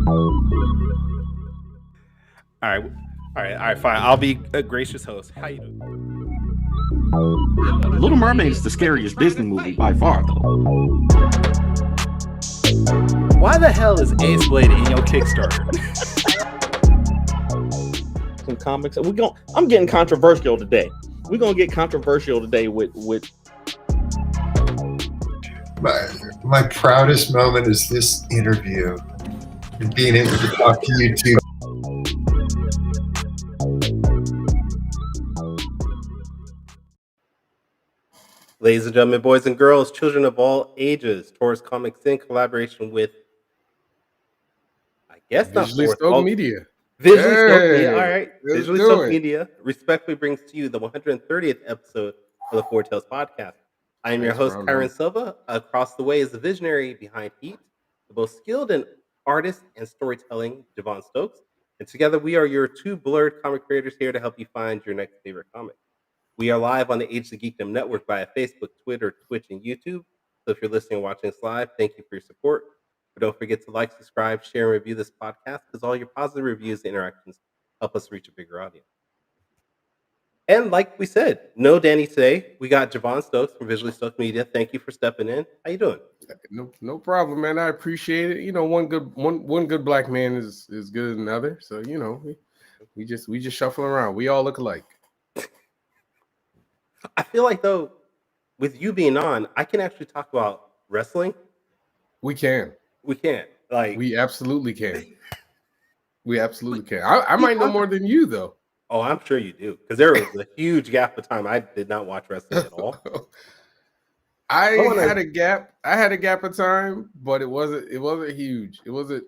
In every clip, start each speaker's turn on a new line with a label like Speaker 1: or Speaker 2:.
Speaker 1: All right, all right, fine. I'll be a gracious host. How you doing?
Speaker 2: Little Mermaid is the scariest Disney movie by far, though.
Speaker 1: Why the hell is Ace Blade in your Kickstarter?
Speaker 2: Some comics. I'm getting controversial today. We're gonna get controversial today with
Speaker 3: my proudest moment is this interview and being able to talk to you two.
Speaker 1: Ladies and gentlemen, boys and girls, children of all ages, Taurus Comics in collaboration with, I guess not
Speaker 4: Visually
Speaker 1: Taurus,
Speaker 4: Stoked Media.
Speaker 1: Visually Stoked Media. All
Speaker 4: Hey,
Speaker 1: right,
Speaker 4: let's
Speaker 1: Visually
Speaker 4: do
Speaker 1: Stoked
Speaker 4: it.
Speaker 1: Media respectfully brings to you the 130th episode of the Four Tales podcast. I am your
Speaker 4: Thanks,
Speaker 1: host,
Speaker 4: bro.
Speaker 1: Kyron Silva. Across the way is the visionary behind Heat, the most skilled in artist and storytelling, Javon Stokes. And together we are your two blurred comic creators here to help you find your next favorite comic. We are live on the Age of Geekdom network via Facebook, Twitter, Twitch, and YouTube. So if you're listening and watching us live, thank you for your support. But don't forget to like, subscribe, share, and review this podcast because all your positive reviews and interactions help us reach a bigger audience. And like we said, no Danny today. We got Javon Stokes from Visually Stoked Media. Thank you for stepping in. How you doing?
Speaker 4: No problem, man. I appreciate it. You know, one good black man is good as another. So you know, we just shuffle around. We all look alike.
Speaker 1: I feel like though, with you being on, I can actually talk about wrestling.
Speaker 4: We can.
Speaker 1: We can't. Like
Speaker 4: We absolutely can. We absolutely can. I might know more than you though.
Speaker 1: Oh, I'm sure you do, because there was a huge gap of time I did not watch wrestling at all.
Speaker 4: I
Speaker 1: wanna-
Speaker 4: had a gap. I had a gap of time, but it wasn't huge. It wasn't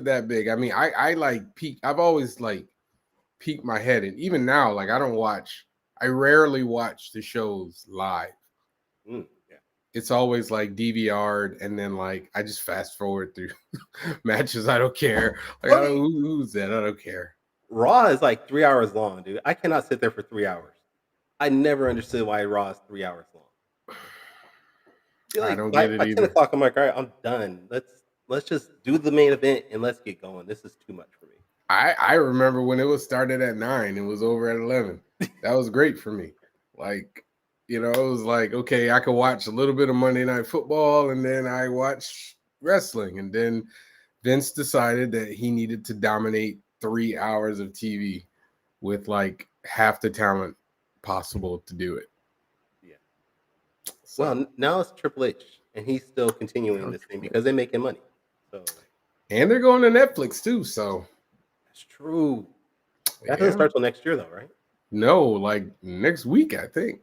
Speaker 4: that big. I mean, I like peak. I've always like peaked my head, and even now, like I rarely watch the shows live.
Speaker 1: Yeah.
Speaker 4: It's always like DVR'd, and then like I just fast forward through matches. I don't care. Like I don't, who's that? I don't care.
Speaker 1: Raw is like 3 hours long, dude. I cannot sit there for 3 hours. I never understood why Raw is 3 hours long.
Speaker 4: I don't get it
Speaker 1: by 10
Speaker 4: either.
Speaker 1: o'clock, I'm like, all right, I'm done. Let's just do the main event and let's get going. This is too much for me.
Speaker 4: I remember when it was started at 9 and was over at 11. That was great for me. Like, you know, it was like, okay, I could watch a little bit of Monday Night Football, and then I watched wrestling, and then Vince decided that he needed to dominate 3 hours of TV with like half the talent possible to do it.
Speaker 1: Yeah. So, well, now it's Triple H, and he's still continuing this thing because they're making money. So,
Speaker 4: and they're going to Netflix too. So
Speaker 1: that's true. That doesn't start till next year, though, right?
Speaker 4: No, like next week, I think.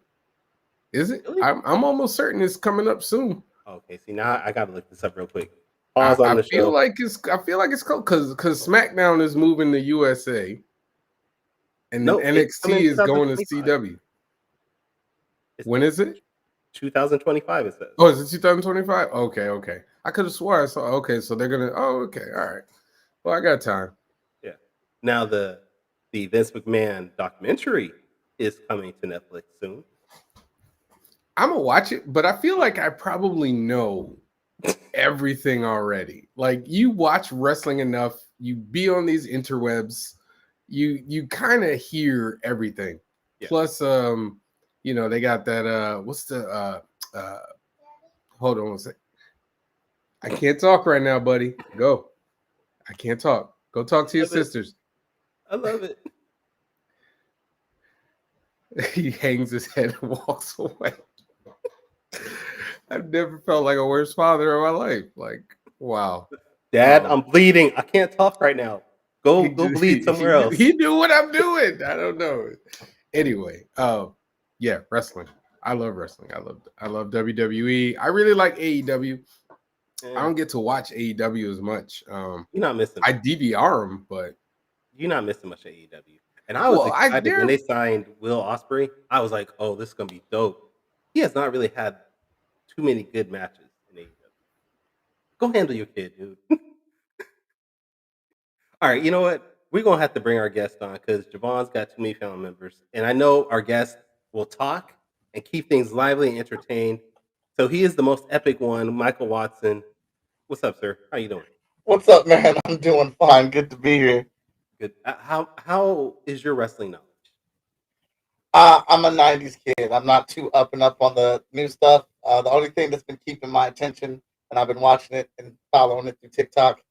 Speaker 4: Is it?
Speaker 1: Really?
Speaker 4: I'm almost certain it's coming up soon.
Speaker 1: Okay, see now I gotta look this up real quick.
Speaker 4: I feel like it's close because SmackDown is moving to USA, and NXT is going to CW. When is it?
Speaker 1: 2025. It says.
Speaker 4: Oh, is it 2025? Okay. I could have swore I saw. Okay, so they're gonna. Oh, okay, all right. Well, I got time.
Speaker 1: Yeah. Now the Vince McMahon documentary is coming to Netflix soon.
Speaker 4: I'm gonna watch it, but I feel like I probably know everything already. Like you watch wrestling enough, you be on these interwebs, you kind of hear everything. Yeah. Plus, you know, they got that what's the hold on a sec. I can't talk right now, buddy. Go. I can't talk. Go talk to your sisters.
Speaker 1: I love it.
Speaker 4: He hangs his head and walks away. I've never felt like a worse father in my life. Like, wow.
Speaker 1: Dad, I'm bleeding. I can't talk right now. Go bleed somewhere else.
Speaker 4: He knew what I'm doing. I don't know. Anyway, yeah, wrestling. I love wrestling. I love WWE. I really like AEW. I don't get to watch AEW as much.
Speaker 1: You're not missing.
Speaker 4: I DVR them, but
Speaker 1: you're not missing much AEW. And I was excited when they signed Will Ospreay. I was like, oh, this is gonna be dope. He has not really had too many good matches in AEW. Go handle your kid, dude. All right, you know what? We're gonna have to bring our guest on because Javon's got too many family members, and I know our guest will talk and keep things lively and entertained. So he is the most epic one, Michael Watson. What's up, sir? How you doing?
Speaker 5: What's up, man? I'm doing fine. Good to be here.
Speaker 1: Good. How is your wrestling knowledge?
Speaker 5: I'm a '90s kid. I'm not too up and up on the new stuff. The only thing that's been keeping my attention, and I've been watching it and following it through TikTok,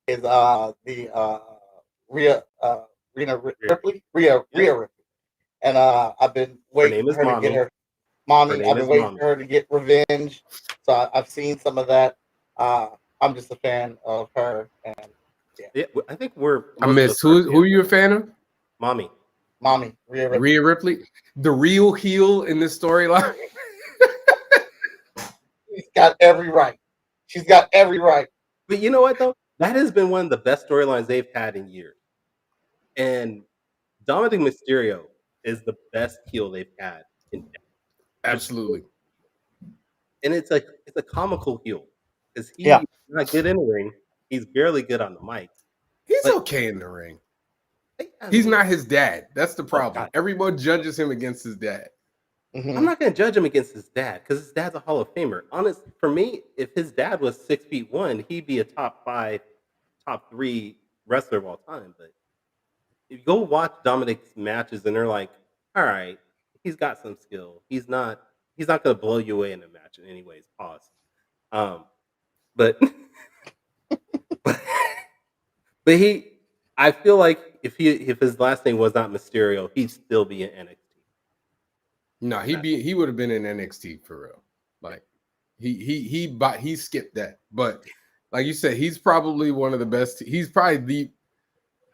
Speaker 5: is the Rhea
Speaker 1: Rhea.
Speaker 5: Ripley, Rhea
Speaker 1: Yeah.
Speaker 5: Ripley, and I've been
Speaker 1: Her
Speaker 5: waiting
Speaker 1: name
Speaker 5: for
Speaker 1: is
Speaker 5: her to get
Speaker 1: Mommy.
Speaker 5: her
Speaker 1: Her
Speaker 5: mommy.
Speaker 1: name
Speaker 5: I've been
Speaker 1: is
Speaker 5: waiting
Speaker 1: Mommy.
Speaker 5: for her to get revenge. So I've seen some of that. Uh, I'm just a fan of her, and yeah,
Speaker 1: Yeah, I think we're
Speaker 4: I
Speaker 1: most of us
Speaker 4: miss
Speaker 1: are
Speaker 4: who are
Speaker 1: fans
Speaker 4: you a
Speaker 1: of
Speaker 4: fan of?
Speaker 1: Mommy.
Speaker 5: mommy Rhea Ripley.
Speaker 4: Rhea Ripley, the real heel in this storyline.
Speaker 5: She's got every right. She's got every right.
Speaker 1: But you know what though? That has been one of the best storylines they've had in years. And Dominic Mysterio is the best heel they've had in decades.
Speaker 4: Absolutely.
Speaker 1: And it's a comical heel because
Speaker 5: Yeah.
Speaker 1: he's not good in the ring. He's barely good on the mic.
Speaker 4: He's
Speaker 1: But
Speaker 4: okay in the ring.
Speaker 1: I
Speaker 4: He's
Speaker 1: mean,
Speaker 4: not his dad. That's the
Speaker 1: oh
Speaker 4: problem.
Speaker 1: God,
Speaker 4: Everyone judges him against his dad.
Speaker 5: Mhm.
Speaker 1: I'm not going to judge him against his dad because his dad's a Hall of Famer. Honest, for me, if his dad was 6'1", he'd be a top 5, top 3 wrestler of all time. But if you go watch Dominic's matches and they're like, all right, he's got some skill. He's not going to blow you away in a match. Anyways, pause. Um, but but he, I feel like if his last name was not Mysterio, he'd still be in NXT.
Speaker 4: No, he would have been in NXT for real. Like he skipped that. But like you said, he's probably one of the best. He's probably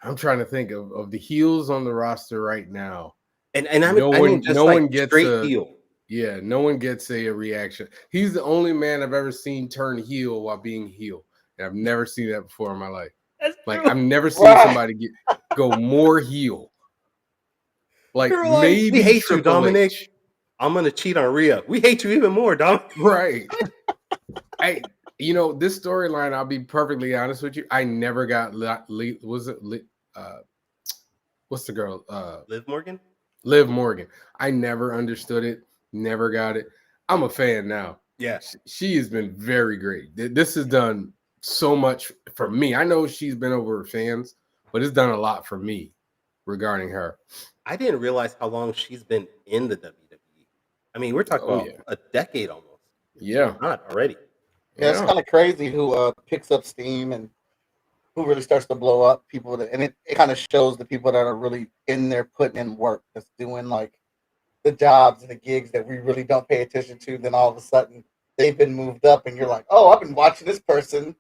Speaker 4: I'm trying to think of the heels on the roster right now.
Speaker 1: And I mean just
Speaker 4: no
Speaker 1: like
Speaker 4: one gets
Speaker 1: straight heel.
Speaker 4: Yeah, no one gets a reaction. He's the only man I've ever seen turn heel while being heel. And I've never seen that before in my life.
Speaker 1: That's
Speaker 4: Like
Speaker 1: true.
Speaker 4: I've never seen
Speaker 5: Right.
Speaker 4: somebody go more heel. Like
Speaker 1: They're like,
Speaker 4: maybe
Speaker 1: we hate you,
Speaker 4: Triple
Speaker 1: Dominic.
Speaker 4: H.
Speaker 1: I'm gonna cheat on Rhea. We hate you even more, Dom.
Speaker 4: Right. This storyline, I'll be perfectly honest with you. I never got what's the girl?
Speaker 1: Liv Morgan?
Speaker 4: Liv Morgan. I never understood it, never got it. I'm a fan now.
Speaker 1: Yeah.
Speaker 4: She has been very great. This has done so much for me. I know she's been over her fans, but it's done a lot for me regarding her.
Speaker 1: I didn't realize how long she's been in the WWE. I mean, we're talking about a decade almost.
Speaker 4: Yeah.
Speaker 1: Not already.
Speaker 5: Yeah, it's kind of crazy who picks up steam and who really starts to blow up people. And it kind of shows the people that are really in there putting in work, that's doing like the jobs and the gigs that we really don't pay attention to. Then all of a sudden they've been moved up and you're like, oh, I've been watching this person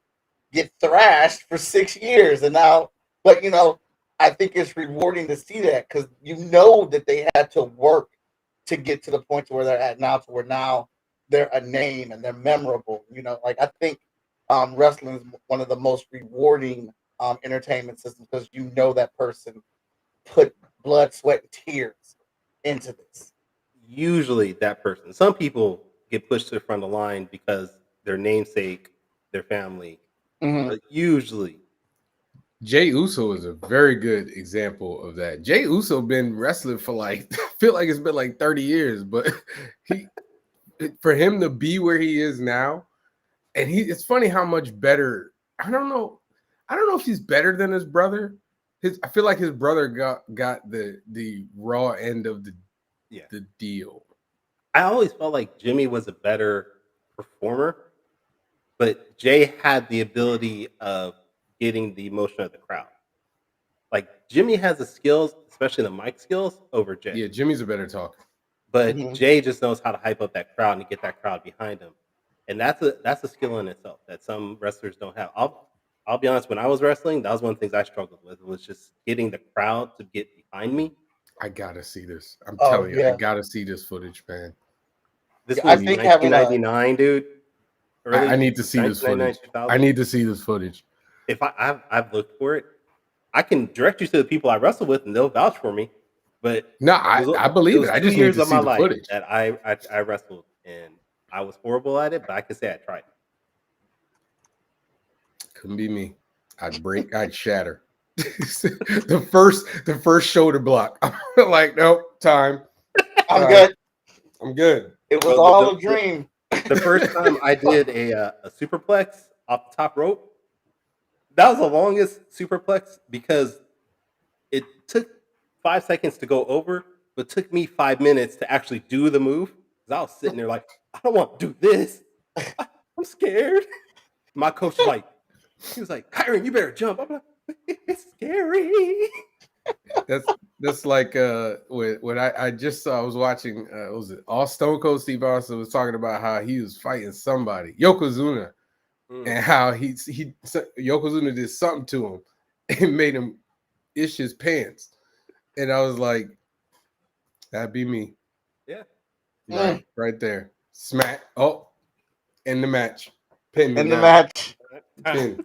Speaker 5: get thrashed for 6 years. And now, but I think it's rewarding to see that because you know that they had to work to get to the point to where they're at now, to where now they're a name and they're memorable. Like I think wrestling is one of the most rewarding entertainment systems because you know that person put blood, sweat, and tears into this.
Speaker 1: Usually that person. Some people get pushed to the front of the line because their namesake, their family.
Speaker 5: Mhm.
Speaker 1: But usually
Speaker 4: Jey Uso is a very good example of that. Jey Uso been wrestling for like I feel like it's been like 30 years, but for him to be where he is now, and it's funny how much better. I don't know if he's better than his brother. I feel like his brother got the raw end of the deal.
Speaker 1: I always felt like Jimmy was a better performer, but Jay had the ability of getting the emotion of the crowd. Like Jimmy has the skills, especially the mic skills, over Jay.
Speaker 4: Yeah, Jimmy's a better talker.
Speaker 1: But
Speaker 5: Mhm.
Speaker 1: Jay just knows how to hype up that crowd and get that crowd behind him. And that's a skill in itself that some wrestlers don't have. I'll be honest, when I was wrestling, that was one of the things I struggled with, was just getting the crowd to get behind me.
Speaker 4: I gotta see this. I'm
Speaker 5: Oh,
Speaker 4: telling you,
Speaker 5: yeah.
Speaker 4: I gotta see this footage, man.
Speaker 1: This
Speaker 5: Yeah, I
Speaker 1: was
Speaker 5: think having
Speaker 1: 1999, dude.
Speaker 4: I need to see this
Speaker 1: 1999,
Speaker 4: footage.
Speaker 1: 2000.
Speaker 4: I need to see this footage.
Speaker 1: If I've looked for it, I can direct you to the people I wrestle with, and they'll vouch for me. But
Speaker 4: No, I believe it. I
Speaker 1: 2
Speaker 4: just need
Speaker 1: years
Speaker 4: to
Speaker 1: of
Speaker 4: see
Speaker 1: my
Speaker 4: the
Speaker 1: life
Speaker 4: footage.
Speaker 1: that I wrestled, and I was horrible at it. But I can say I tried.
Speaker 4: Couldn't be me. I'd shatter. the first shoulder block. I'm like, nope, time.
Speaker 5: I'm good.
Speaker 4: I'm good.
Speaker 5: It was
Speaker 1: Well,
Speaker 5: all a dream.
Speaker 1: The first time I did a superplex off the top rope, That was the longest superplex because it took 5 seconds to go over, but took me 5 minutes to actually do the move. Because I was sitting there like, I don't want to do this. I'm scared. My coach was like, he was like, Kyron, you better jump. I'm like, it's scary.
Speaker 4: That's like when I just saw, I was watching was it all Stone Cold Steve Austin was talking about how he was fighting somebody, Yokozuna, and how Yokozuna did something to him and made him ish his pants. And I was like, that'd be me.
Speaker 1: Yeah.
Speaker 4: Right there. Smack. Oh, in the match. Pin me
Speaker 5: In the
Speaker 4: now.
Speaker 5: match.
Speaker 4: Pin.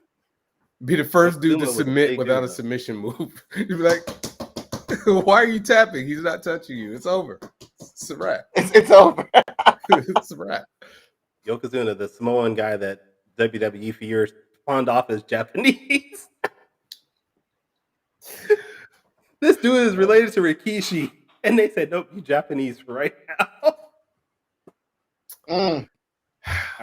Speaker 4: Be the first dude to
Speaker 1: Yokozuna was a
Speaker 4: submit
Speaker 1: big
Speaker 4: without
Speaker 1: dude,
Speaker 4: a
Speaker 1: though.
Speaker 4: submission move. You'd be like, why are you tapping? He's not touching you. It's over. It's a wrap.
Speaker 5: It's over.
Speaker 4: It's a wrap.
Speaker 1: Yokozuna, the Samoan guy that WWE for years pawned off as Japanese. This dude is related to Rikishi. And they said, nope, you Japanese for right now.
Speaker 5: Mm.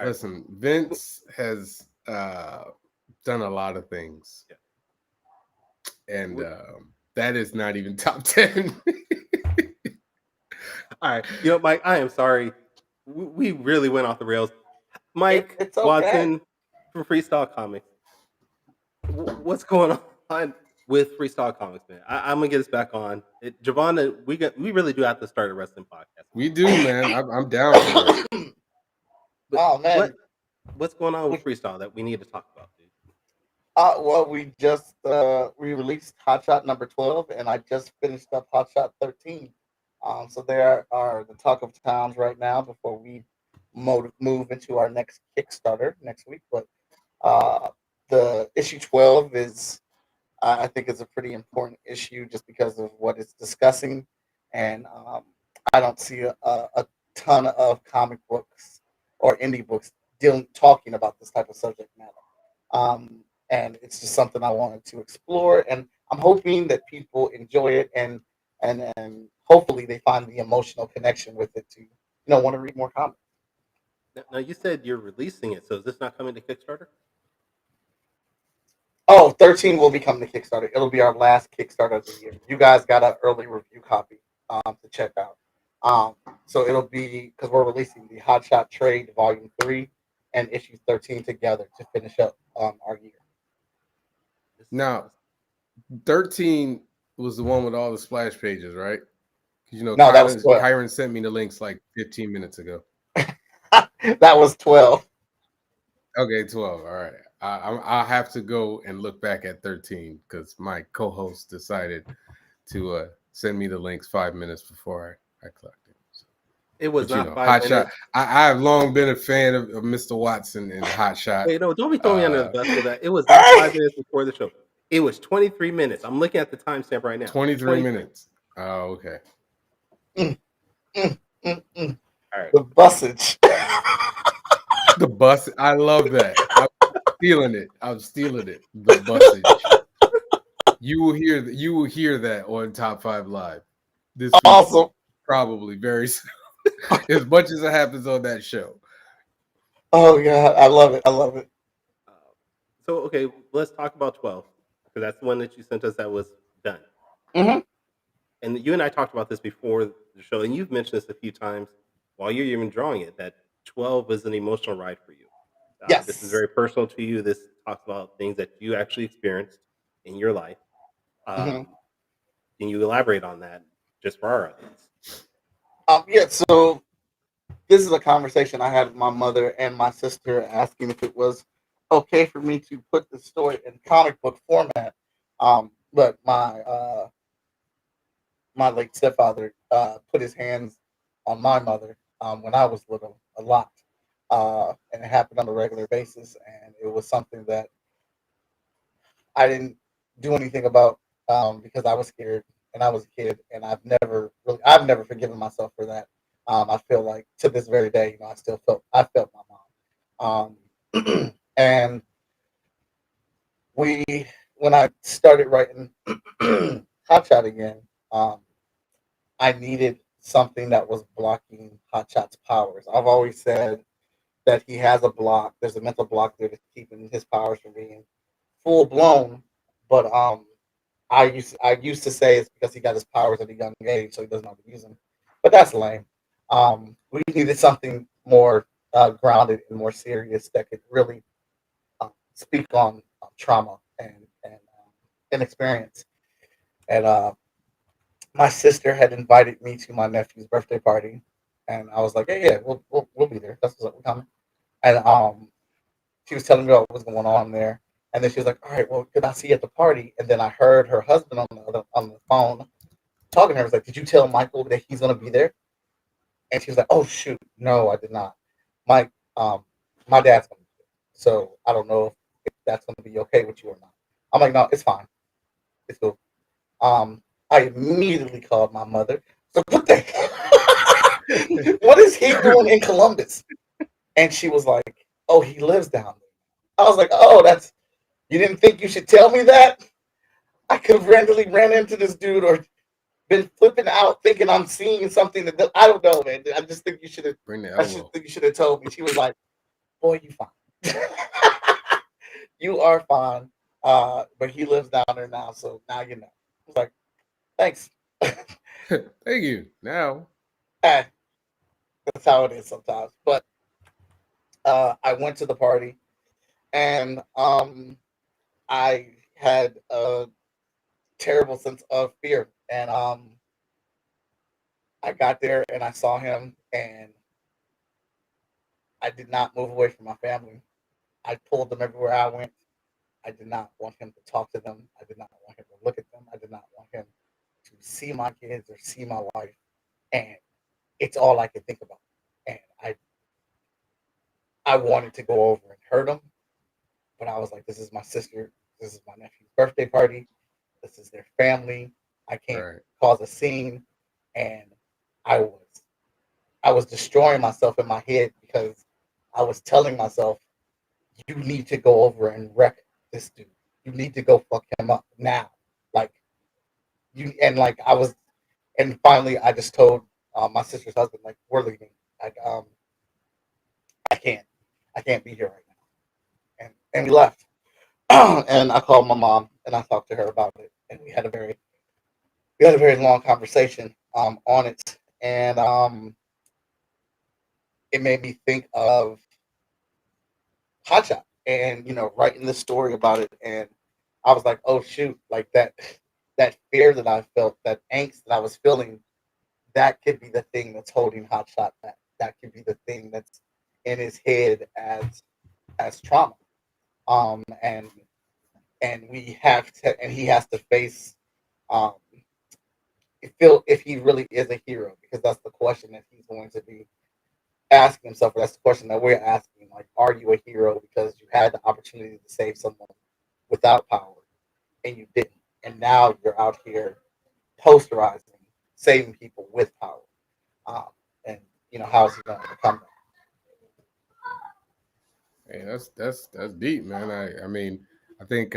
Speaker 4: Listen, Vince has done a lot of things.
Speaker 1: Yeah.
Speaker 4: And that is not even top 10.
Speaker 1: All right. You know, Mike, I am sorry. We really went off the rails. Mike
Speaker 5: It's okay.
Speaker 1: Watson from Freestyle Comics. What's going on with Freestyle Comics, man? I'm gonna get us back on. Javon, we really do have to start a wrestling podcast.
Speaker 4: We do, man. I'm down for it.
Speaker 1: But
Speaker 5: Oh man.
Speaker 1: what's going on with Freestyle that we need to talk about, dude?
Speaker 5: Well, we just we released Hotshot number 12, and I just finished up Hotshot 13. So there are the talk of towns right now before we move into our next Kickstarter next week. But the issue 12 is, I think, is a pretty important issue just because of what it's discussing, and I don't see a ton of comic books or indie books talking about this type of subject matter. And it's just something I wanted to explore, and I'm hoping that people enjoy it and hopefully they find the emotional connection with it to want to read more comics.
Speaker 1: Now you said you're releasing it, so is this not coming to Kickstarter?
Speaker 5: Oh, 13 will become the Kickstarter. It'll be our last Kickstarter of the year. You guys got an early review copy to check out. So it'll be, because we're releasing the Hotshot Trade Volume 3 and issue 13 together to finish up our year.
Speaker 4: Now, 13 was the one with all the splash pages, right? Because
Speaker 5: No, that was 12.
Speaker 4: Kyron sent me the links like 15 minutes ago.
Speaker 5: That was 12.
Speaker 4: Okay, 12. All right. I'll have to go and look back at 13 because my co-host decided to send me the links 5 minutes before I collected. So,
Speaker 1: It was not 5
Speaker 4: Hotshot.
Speaker 1: minutes.
Speaker 4: I've long been a fan of Mr. Watson and Hotshot.
Speaker 1: Wait, no, don't be throwing me under the bus for that. It was not 5 minutes before the show. It was 23 minutes. I'm looking at the timestamp right now.
Speaker 4: 23 minutes. Oh, okay.
Speaker 5: All
Speaker 1: right.
Speaker 5: The busage.
Speaker 4: The bus. I love that. I'm stealing it. The busage. You will hear that on Top 5 Live. This
Speaker 5: awesome.
Speaker 4: Probably very soon. As much as it happens on that show.
Speaker 5: Oh God, I love it.
Speaker 1: So okay, let's talk about 12 because that's the one that you sent us that was done.
Speaker 5: Mm-hmm.
Speaker 1: And you and I talked about this before the show, and you've mentioned this a few times while you're even drawing it, that 12 was an emotional ride for you.
Speaker 5: Yes.
Speaker 1: This is very personal to you. This talks about things that you actually experienced in your life. Can you elaborate on that just for our audience?
Speaker 5: Yeah, so this is a conversation I had with my mother and my sister asking if it was okay for me to put the story in comic book format. But my my late stepfather put his hands on my mother when I was little a lot. And it happened on a regular basis, and it was something that I didn't do anything about because I was scared and I was a kid, and I've never forgiven myself for that. I feel like to this very day, I felt my mom. And when I started writing Hotshot again, I needed something that was blocking Hotshot's powers. I've always said that he has a block. There's a mental block there that's keeping his powers from being full blown, but I used to say it's because he got his powers at a young age, so he doesn't know how to use them. But that's lame. We needed something more grounded and more serious that could really speak on trauma and experience. And my sister had invited me to my nephew's birthday party, and I was like, "Yeah, yeah, we'll be there. That's what's up. We're coming." And she was telling me what was going on there, and then she was like, "All right, well, could I see you at the party?" And then I heard her husband on the phone talking to her. I was like, "Did you tell Michael that he's gonna be there?" And she was like, "Oh shoot, no, I did not. My my dad's gonna be there, so I don't know if that's gonna be okay with you or not." I'm like, "No, it's fine. It's cool." I immediately called my mother. So what the what is he doing in Columbus? And she was like, "Oh, he lives down there." I was like, "Oh, that's you didn't think you should tell me that? I could have randomly ran into this dude or been flipping out thinking I'm seeing something that I don't know, man. I just think you should have
Speaker 4: Bring the
Speaker 5: I should
Speaker 4: elbow.
Speaker 5: think you should have told me." She was like, "Boy, you fine. You are fine. But he lives down there now, so now you know." I was like, "Thanks."
Speaker 4: Thank you. Now,
Speaker 5: Eh, that's how it is sometimes. But I went to the party and I had a terrible sense of fear. And I got there and I saw him and I did not move away from my family. I pulled them everywhere I went. I did not want him to talk to them. I did not want him to look at them. I did not want him to see my kids or see my wife. And it's all I could think about. And I wanted to go over and hurt him, but I was like, this is my sister. This is my nephew's birthday party. This is their family. I can't
Speaker 4: right.
Speaker 5: cause a scene. And I was I was destroying myself in my head because I was telling myself, you need to go over and wreck this dude. You need to go fuck him up now. Like you and like I was and finally I just told my sister's husband, like, we're leaving. Like I can't. I can't be here right now. And we left. And I called my mom and I talked to her about it. And we had a very long conversation on it. And it made me think of Hotshot and writing the story about it. And I was like, oh shoot, like that fear that I felt, that angst that I was feeling, that could be the thing that's holding Hotshot back. That could be the thing that's in his head as trauma. And we have to, and he has to face, um, feel if he really is a hero, because that's the question that he's going to be asking himself. Or that's the question that we're asking. Like, are you a hero because you had the opportunity to save someone without power and you didn't, and now you're out here posterizing saving people with power? Um, and how is he going to become that?
Speaker 4: Hey, that's deep, man. I mean, I think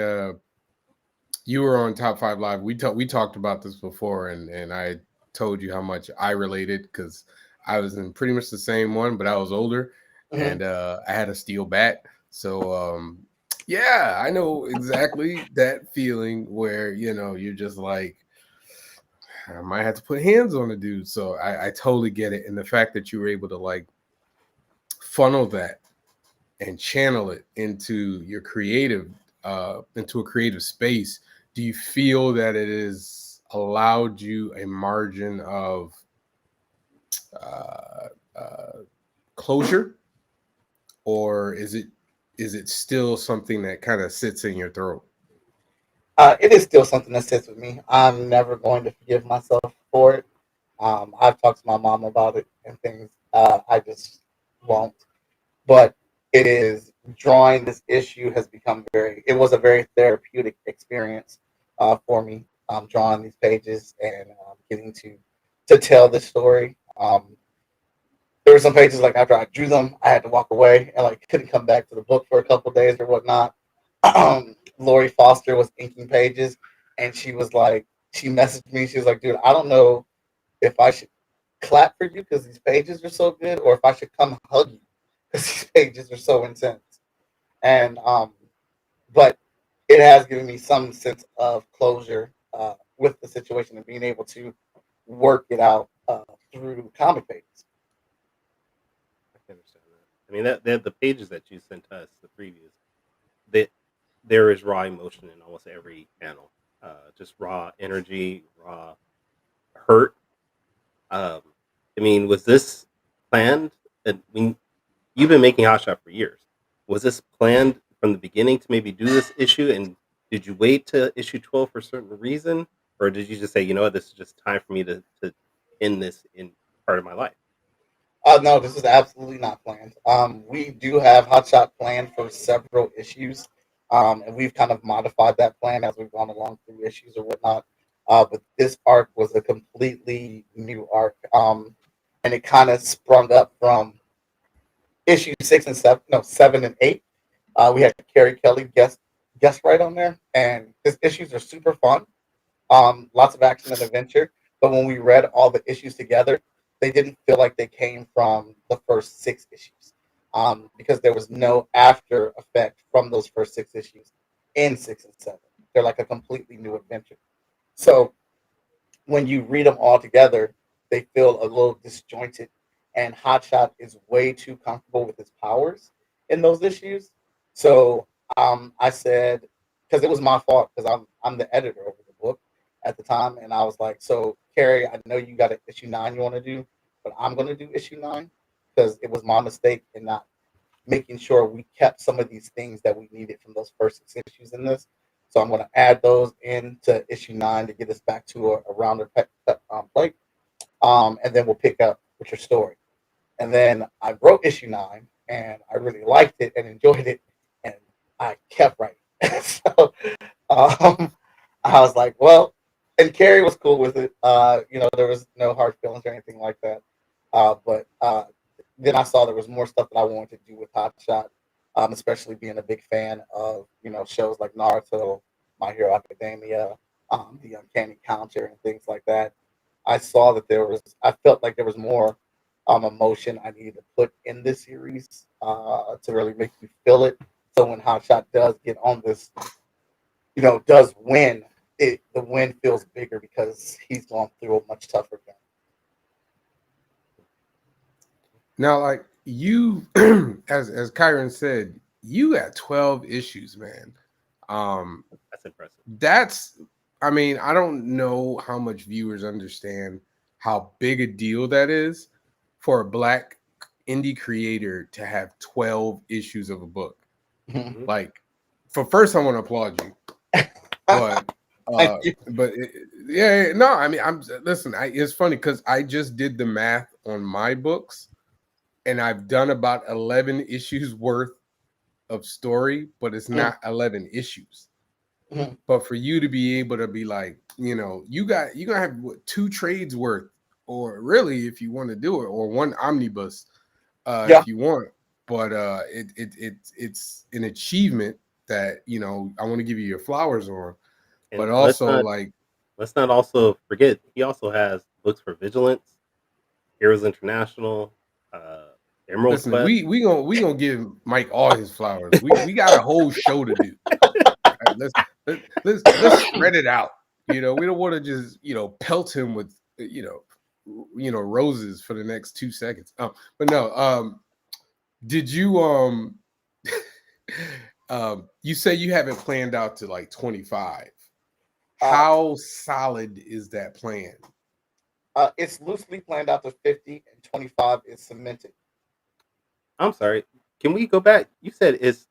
Speaker 4: you were on Top Five Live. We talked about this before, and I told you how much I related because I was in pretty much the same one, but I was older,
Speaker 5: Mhm.
Speaker 4: and I had a steel bat. So yeah, I know exactly that feeling where you're just like, I might have to put hands on the dude. So I totally get it, and the fact that you were able to like funnel that and channel it into your creative into a creative space, do you feel that it has allowed you a margin of uh, uh, closure, or is it still something that kind of sits in your throat?
Speaker 5: It is still something that sits with me. I'm never going to forgive myself for it. I've talked to my mom about it and things. I just won't. But it is drawing this issue has become it was a very therapeutic experience for me, drawing these pages and getting to tell this story. There were some pages like after I drew them, I had to walk away and like couldn't come back to the book for a couple of days or whatnot. Lori Foster was inking pages, and she messaged me. She was like, "Dude, I don't know if I should clap for you because these pages are so good, or if I should come hug you because these pages are so intense." And but it has given me some sense of closure with the situation and being able to work it out through comic pages.
Speaker 1: I can understand that. I mean, that the pages that you sent us, the previews, that there is raw emotion in almost every panel. Just raw energy, raw hurt. Um, I mean, was this planned? I mean, you've been making Hotshot for years. Was this planned from the beginning to maybe do this issue? And did you wait to issue 12 for a certain reason? Or did you just say, you know what, this is just time for me to end this in part of my life?
Speaker 5: No, this is absolutely not planned. We do have Hotshot planned for several issues, and we've kind of modified that plan as we've gone along through issues or whatnot. But this arc was a completely new arc, and it kind of sprung up from issue 6 and 7, no 7 and 8. We had Carrie Kelly guest right on there, and his issues are super fun. Lots of action and adventure. But when we read all the issues together, they didn't feel like they came from the first 6 issues, because there was no after effect from those first 6 issues in 6 and 7. They're like a completely new adventure. So when you read them all together, they feel a little disjointed. And Hotshot is way too comfortable with his powers in those issues. So I said, because it was my fault, because I'm the editor over the book at the time, and I was like, so Carrie, I know you got an issue 9 you want to do, but I'm going to do issue 9 because it was my mistake in not making sure we kept some of these things that we needed from those first 6 issues in this. So I'm going to add those into issue 9 to get us back to a rounder plate, and then we'll pick up with your story. And then I wrote issue 9, and I really liked it and enjoyed it, and I kept writing. So I was like, well, and Carrie was cool with it. There was no hard feelings or anything like that. But then I saw there was more stuff that I wanted to do with Hotshot, especially being a big fan of shows like Naruto, My Hero Academia, The Uncanny Counter, and things like that. I saw that I felt like there was more emotion I needed to put in this series to really make me feel it. So when Hotshot does get on this, does win, the win feels bigger because he's gone through a much tougher game.
Speaker 4: Now, like you, as Kyron said, you got 12 issues, man.
Speaker 1: That's impressive.
Speaker 4: I mean, I don't know how much viewers understand how big a deal that is for a Black indie creator to have 12 issues of a book.
Speaker 5: Mhm.
Speaker 4: Like, first, I want to applaud you, but yeah, no, I mean, listen. It's funny because I just did the math on my books, and I've done about 11 issues worth of story, but it's not 11 issues.
Speaker 5: Mhm.
Speaker 4: But for you to be able to be like, you're gonna have 2 trades worth, or really, if you want to do it, or 1 omnibus,
Speaker 5: Yeah.
Speaker 4: if you want. But it's an achievement that I want to give you your flowers on.
Speaker 1: And
Speaker 4: But also,
Speaker 1: let's not also forget he also has books for Vigilance, Heroes International, uh, Emerald
Speaker 4: listen,
Speaker 1: Quest.
Speaker 4: we gonna give Mike all his flowers. We got a whole show to do. Right, let's spread it out. We don't want to just pelt him with roses for the next 2 seconds. But no, did you you say you haven't planned out to like 25. How solid is that plan?
Speaker 5: It's loosely planned out to 50, and 25 is cemented.
Speaker 1: I'm sorry. Can we go back? You said is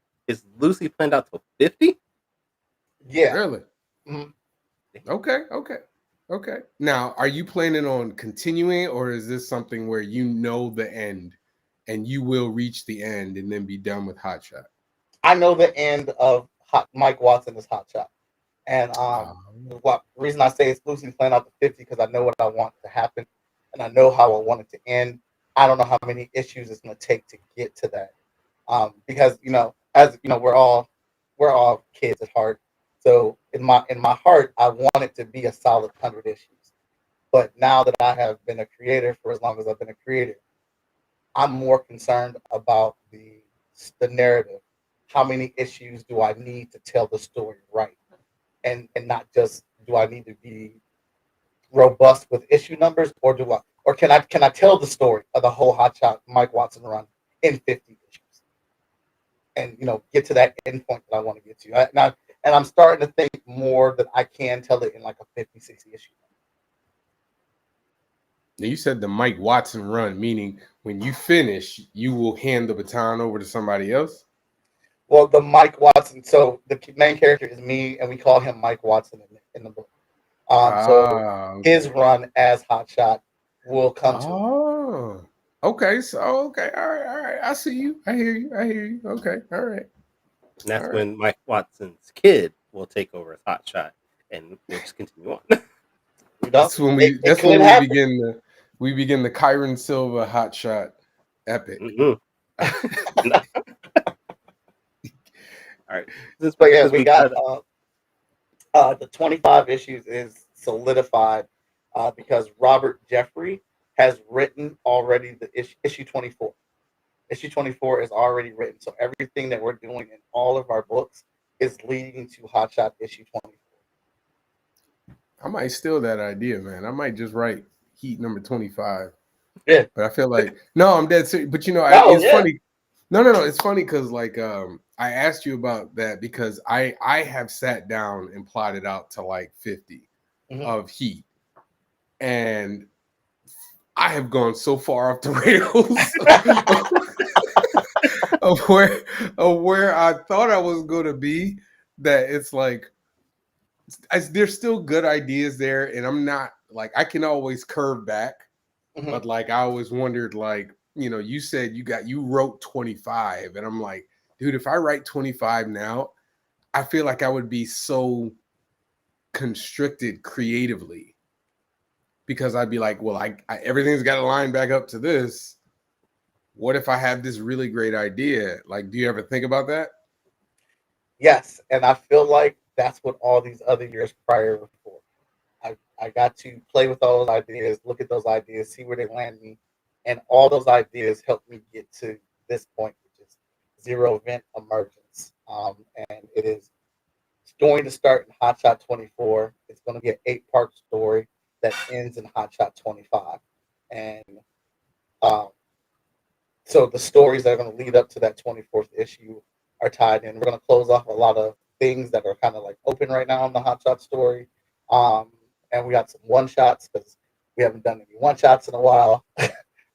Speaker 1: Lucy planned out till 50?
Speaker 5: Yeah.
Speaker 4: Really?
Speaker 5: Mhm.
Speaker 4: Okay. Now, are you planning on continuing, or is this something where the end and you will reach the end and then be done with Hotshot?
Speaker 5: I know the end of Mike Watson is Hotshot. And what reason I say it's loosely planned out to 50 because I know what I want to happen, and I know how I want it to end. I don't know how many issues it's going to take to get to that, because as you know, we're all kids at heart. So in my heart, I want it to be a solid 100 issues. But now that I have been a creator for as long as I've been a creator, I'm more concerned about the narrative, how many issues do I need to tell the story right, and not just do I need to be robust with issue numbers, or can I tell the story of the whole Hotshot Mike Watson run in 50 issues, and get to that end point that I want to get to. And I'm starting to think more that I can tell it in like a 50, 60 issue.
Speaker 4: Now you said the Mike Watson run, meaning when you finish, you will hand the baton over to somebody else?
Speaker 5: Well, the Mike Watson, so the main character is me, and we call him Mike Watson in the book. So his run as Hotshot will come to.
Speaker 4: Oh, okay. So all right. I see you. I hear you. Okay, all right.
Speaker 1: And that's when Mike Watson's kid will take over as Hotshot, and we'll just continue on.
Speaker 4: That's when we begin the Kyron Silva Hotshot epic.
Speaker 1: Mm-hmm. All right.
Speaker 5: But yeah, we got the 25 issues is solidified because Robert Jeffrey has written already the issue 24. Issue 24 is already written, so everything that we're doing in all of our books is leading to Hotshot issue 24.
Speaker 4: I might steal that idea, man. I might just write Heat number 25.
Speaker 5: Yeah,
Speaker 4: but I feel like I'm dead serious. But it's funny. No, it's funny because like I asked you about that because I have sat down and plotted out to like 50 of Heat, and I have gone so far off the rails of where I thought I was going to be that it's like there's still good ideas there, and I'm not like I can always curve back, but like I always wondered like you said you wrote 25, and I'm like, dude, if I write 25 now, I feel like I would be so constricted creatively because I'd be like, well, I everything's got to line back up to this. What if I have this really great idea? Like, do you ever think about that?
Speaker 5: Yes, and I feel like that's what all these other years prior were for. I got to play with all those ideas, look at those ideas, see where they land me, and all those ideas helped me get to this point, which is Zero Event Emergence. And it's going to start in Hotshot 24. It's going to be an 8-part story that ends in Hotshot 25. And so the stories that are going to lead up to that 24th issue are tied in. We're going to close off a lot of things that are kind of like open right now in the Hotshot story. And we got some one-shots because we haven't done any one-shots in a while.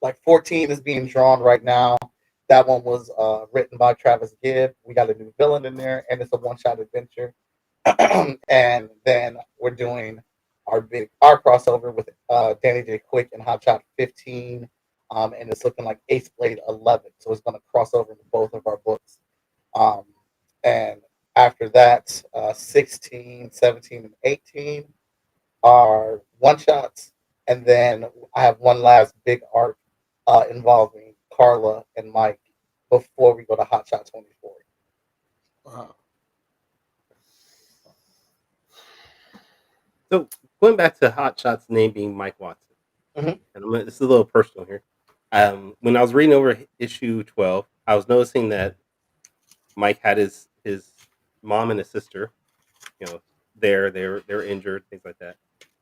Speaker 5: Like 14 is being drawn right now. That one was written by Travis Gibb. We got a new villain in there, and it's a one-shot adventure. And then we're doing our crossover with Danny J. Quick and Hotshot 15. And it's looking like Ace Blade 11. So it's going to cross over into both of our books. And after that, 16, 17, and 18 are one-shots. And then I have one last big arc involving Carla and Mike before we go to Hotshot 24.
Speaker 4: Wow.
Speaker 1: So going back to Hotshot's name being Mike Watson, and this is a little personal here. When I was reading over issue 12, I was noticing that Mike had his mom and his sister, they're injured, things like that.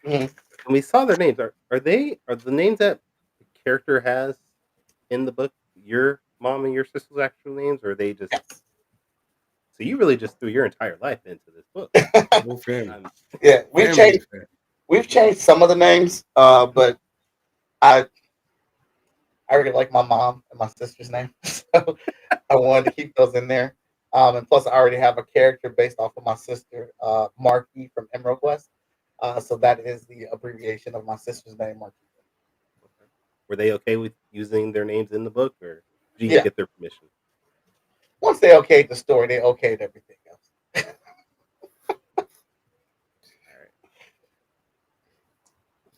Speaker 1: And we saw their names. Are the names that the character has in the book your mom and your sister's actual names, or are they just? So you really just threw your entire life into this book.
Speaker 5: Yeah, we've changed some of the names, but I really like my mom and my sister's name, so I wanted to keep those in there. And plus, I already have a character based off of my sister, Marky from Emerald Quest. So that is the abbreviation of my sister's name, Marky.
Speaker 1: Were they okay with using their names in the book, or did you get their permission?
Speaker 5: Once they okayed the story, they okayed everything else.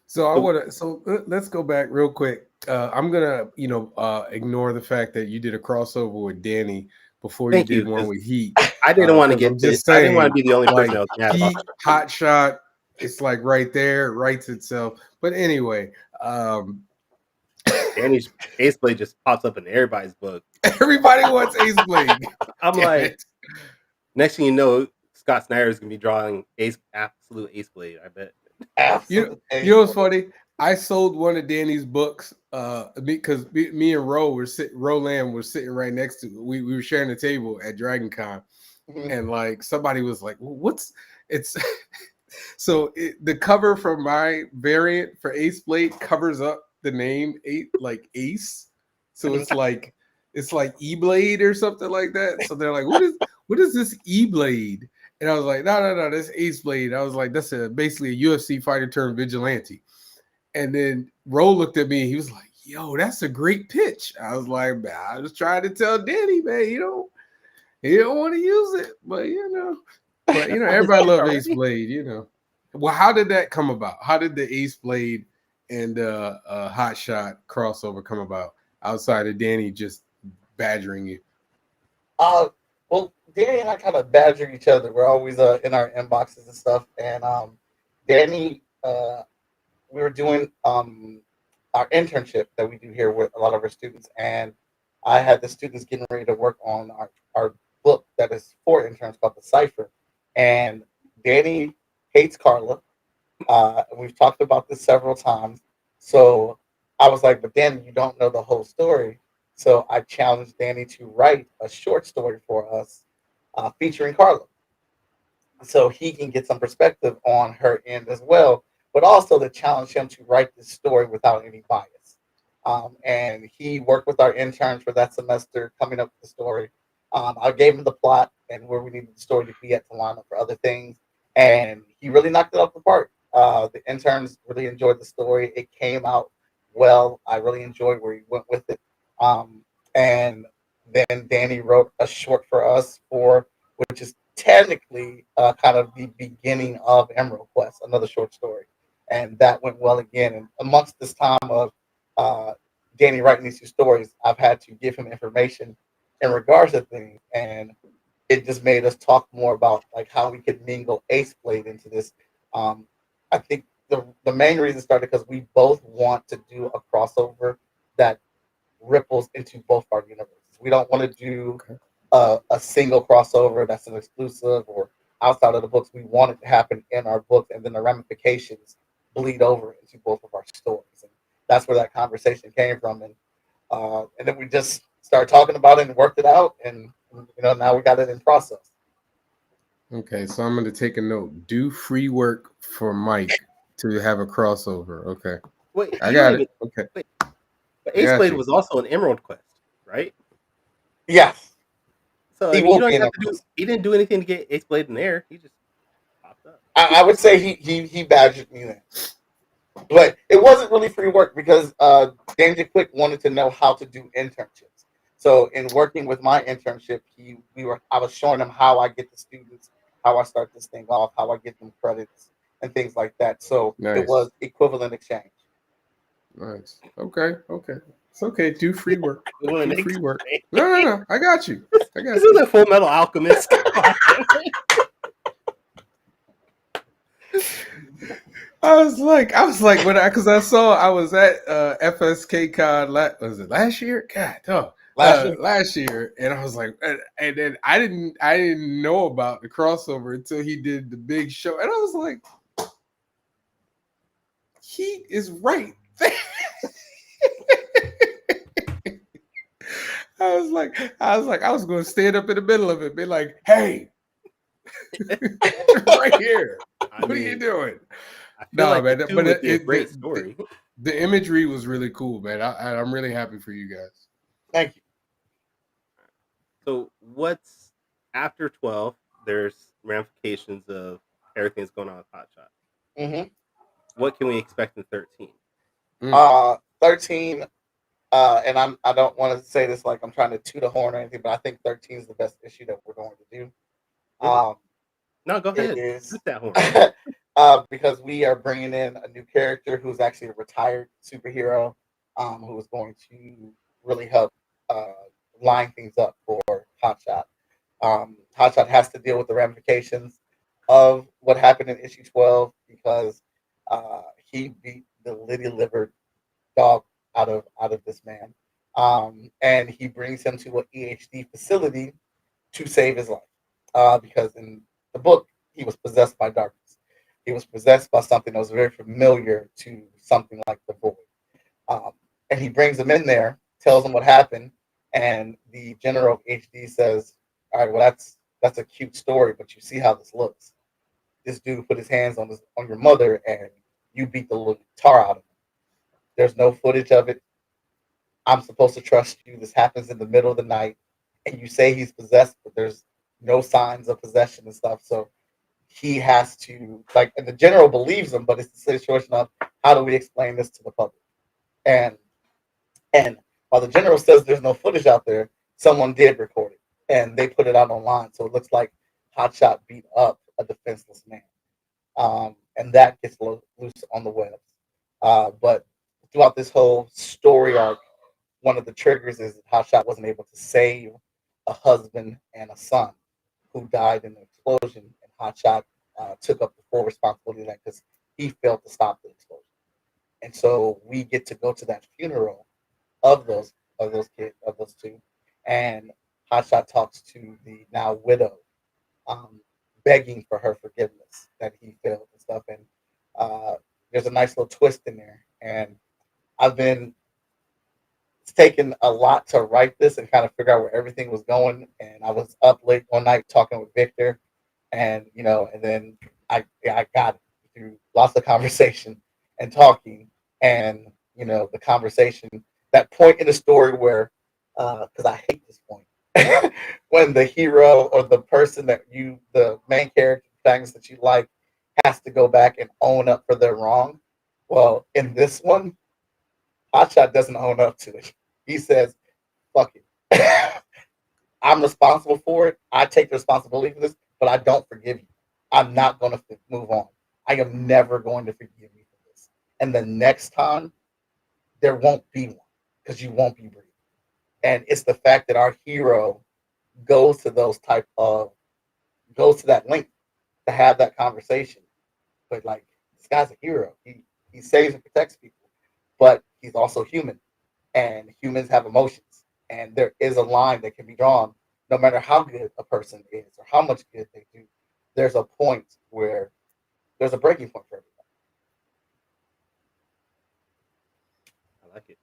Speaker 4: So let's go back real quick. I'm gonna ignore the fact that you did a crossover with Danny before you did one with Heat.
Speaker 1: I didn't want to get this. I didn't want to be the only person that was mad
Speaker 4: Heat,
Speaker 1: about it.
Speaker 4: Hotshot, it's like right there, writes itself. But anyway,
Speaker 1: Danny's Ace Blade just pops up in everybody's book.
Speaker 4: Everybody wants Ace Blade.
Speaker 1: I'm
Speaker 4: Damn
Speaker 1: like,
Speaker 4: it.
Speaker 1: next thing you know, Scott Snyder is gonna be drawing absolute Ace Blade. I bet.
Speaker 5: Absolutely.
Speaker 4: You know what's funny? I sold one of Danny's books because me and Roland was sitting right next to we were sharing the table at Dragon Con,
Speaker 5: Mhm.
Speaker 4: and like somebody was like, "What's it's?" So the cover for my variant for Ace Blade covers up the name like Ace, so it's like E Blade or something like that. So they're like, what is this E Blade? And I was like, no, that's Ace Blade. I was like, that's basically a UFC fighter turned vigilante. And then Ro looked at me and he was like, yo, that's a great pitch. I was like, man, I was trying to tell Danny, man, he don't want to use it, but everybody loves Ace Blade, Well, how did that come about? How did the Ace Blade and Hotshot crossover come about outside of Danny just badgering you?
Speaker 5: Well, Danny and I kind of badger each other. We're always in our inboxes and stuff. And Danny, we were doing our internship that we do here with a lot of our students, and I had the students getting ready to work on our book that is for interns called The Cipher. And Danny hates Carla. We've talked about this several times. So I was like, but Danny, you don't know the whole story. So I challenged Danny to write a short story for us featuring Carla. So he can get some perspective on her end as well, but also to challenge him to write this story without any bias. And he worked with our interns for that semester coming up with the story. I gave him the plot and where we needed the story to be at to line up for other things. And he really knocked it out the park. The interns really enjoyed the story. It came out well. I really enjoyed where he went with it. And then Danny wrote a short for us which is technically kind of the beginning of Emerald Quest, another short story. And that went well again. And amongst this time of Danny writing these two stories, I've had to give him information in regards to things. And it just made us talk more about like how we could mingle Ace Blade into this. I think the main reason started because we both want to do a crossover that ripples into both our universes. We don't want to do a single crossover that's an exclusive or outside of the books. We want it to happen in our books, and then the ramifications bleed over into both of our stories. And that's where that conversation came from. And then we just started talking about it and worked it out, and now we got it in process.
Speaker 4: Okay, so I'm going to take a note. Do free work for Mike to have a crossover. Okay,
Speaker 1: Wait,
Speaker 4: I got it. Okay,
Speaker 1: wait, but Ace Blade was also an Emerald Quest, right?
Speaker 5: Yes.
Speaker 1: So
Speaker 5: He
Speaker 1: I mean, you
Speaker 5: will
Speaker 1: don't
Speaker 5: be in
Speaker 1: have to
Speaker 5: it.
Speaker 1: do. He didn't do anything to get Ace Blade in there. He just popped up.
Speaker 5: I would say he badgered me there. But it wasn't really free work because Danger Quick wanted to know how to do internships. So in working with my internship, I was showing him how I get the students, how I start this thing off, how I get them credits and things like that. So
Speaker 4: nice.
Speaker 5: It was equivalent exchange.
Speaker 4: Nice. Okay. It's okay. Do free work. Do free work.
Speaker 1: Exchange.
Speaker 4: No. I got you.
Speaker 1: This is a Full Metal Alchemist.
Speaker 4: I was like, because I was at FSK Con. Was it last year? God, last year, and I was like, and then I didn't know about the crossover until he did the big show, and I was like, he is right there. I was going to stand up in the middle of it, be like, hey, right here. What are you doing?
Speaker 1: I feel like man, but it's a great story.
Speaker 4: The imagery was really cool, man. I'm really happy for you guys.
Speaker 5: Thank you.
Speaker 1: So what's after 12? There's ramifications of everything that's going on with Hotshot.
Speaker 5: Mm-hmm.
Speaker 1: What can we expect in 13?
Speaker 5: 13, and I don't want to say this like I'm trying to toot a horn or anything, but I think 13 is the best issue that we're going to do.
Speaker 1: No, go ahead.
Speaker 5: It is
Speaker 1: toot that horn.
Speaker 5: Because we are bringing in a new character who's actually a retired superhero, who is going to really help line things up for Hotshot. Hotshot has to deal with the ramifications of what happened in issue 12 because he beat the litty-livered dog out of this man, and he brings him to an EHD facility to save his life, because in the book he was possessed by darkness. He was possessed by something that was very familiar to something like the void, um, and he brings him in there, tells him what happened, and the general of HD says, "All right, well that's a cute story, but you see how this looks. This dude put his hands on your mother, and you beat the little tar out of him. There's no footage of it. I'm supposed to trust you. This happens in the middle of the night, and you say he's possessed, but there's no signs of possession and stuff. So he has to like, and the general believes him, but it's the situation of how do we explain this to the public? And and while the general says there's no footage out there, someone did record it, and they put it out online. So it looks like Hotshot beat up a defenseless man, and that gets loose on the web. But throughout this whole story arc, one of the triggers is that Hotshot wasn't able to save a husband and a son who died in the explosion, and Hotshot took up the full responsibility of that because he failed to stop the explosion. And so we get to go to that funeral of those kids, of those two, and Hotshot talks to the now widow, begging for her forgiveness that he failed and stuff. And there's a nice little twist in there. And I've been it's taken a lot to write this and kind of figure out where everything was going. And I was up late one night talking with Victor, and and then I got it through lots of conversation and talking, and the conversation, that point in the story where, because I hate this point, when the hero or the person the main character, things that you like, has to go back and own up for their wrong. Well, in this one, Hotshot doesn't own up to it. He says, "Fuck it, I'm responsible for it. I take the responsibility for this, but I don't forgive you. I'm not going to move on. I am never going to forgive you for this. And the next time, there won't be one because you won't be breathing." And it's the fact that our hero goes to that length to have that conversation. But like, this guy's a hero. He saves and protects people, but he's also human, and humans have emotions. And there is a line that can be drawn, no matter how good a person is or how much good they do. There's a point where there's a breaking point for everybody.
Speaker 1: I like it.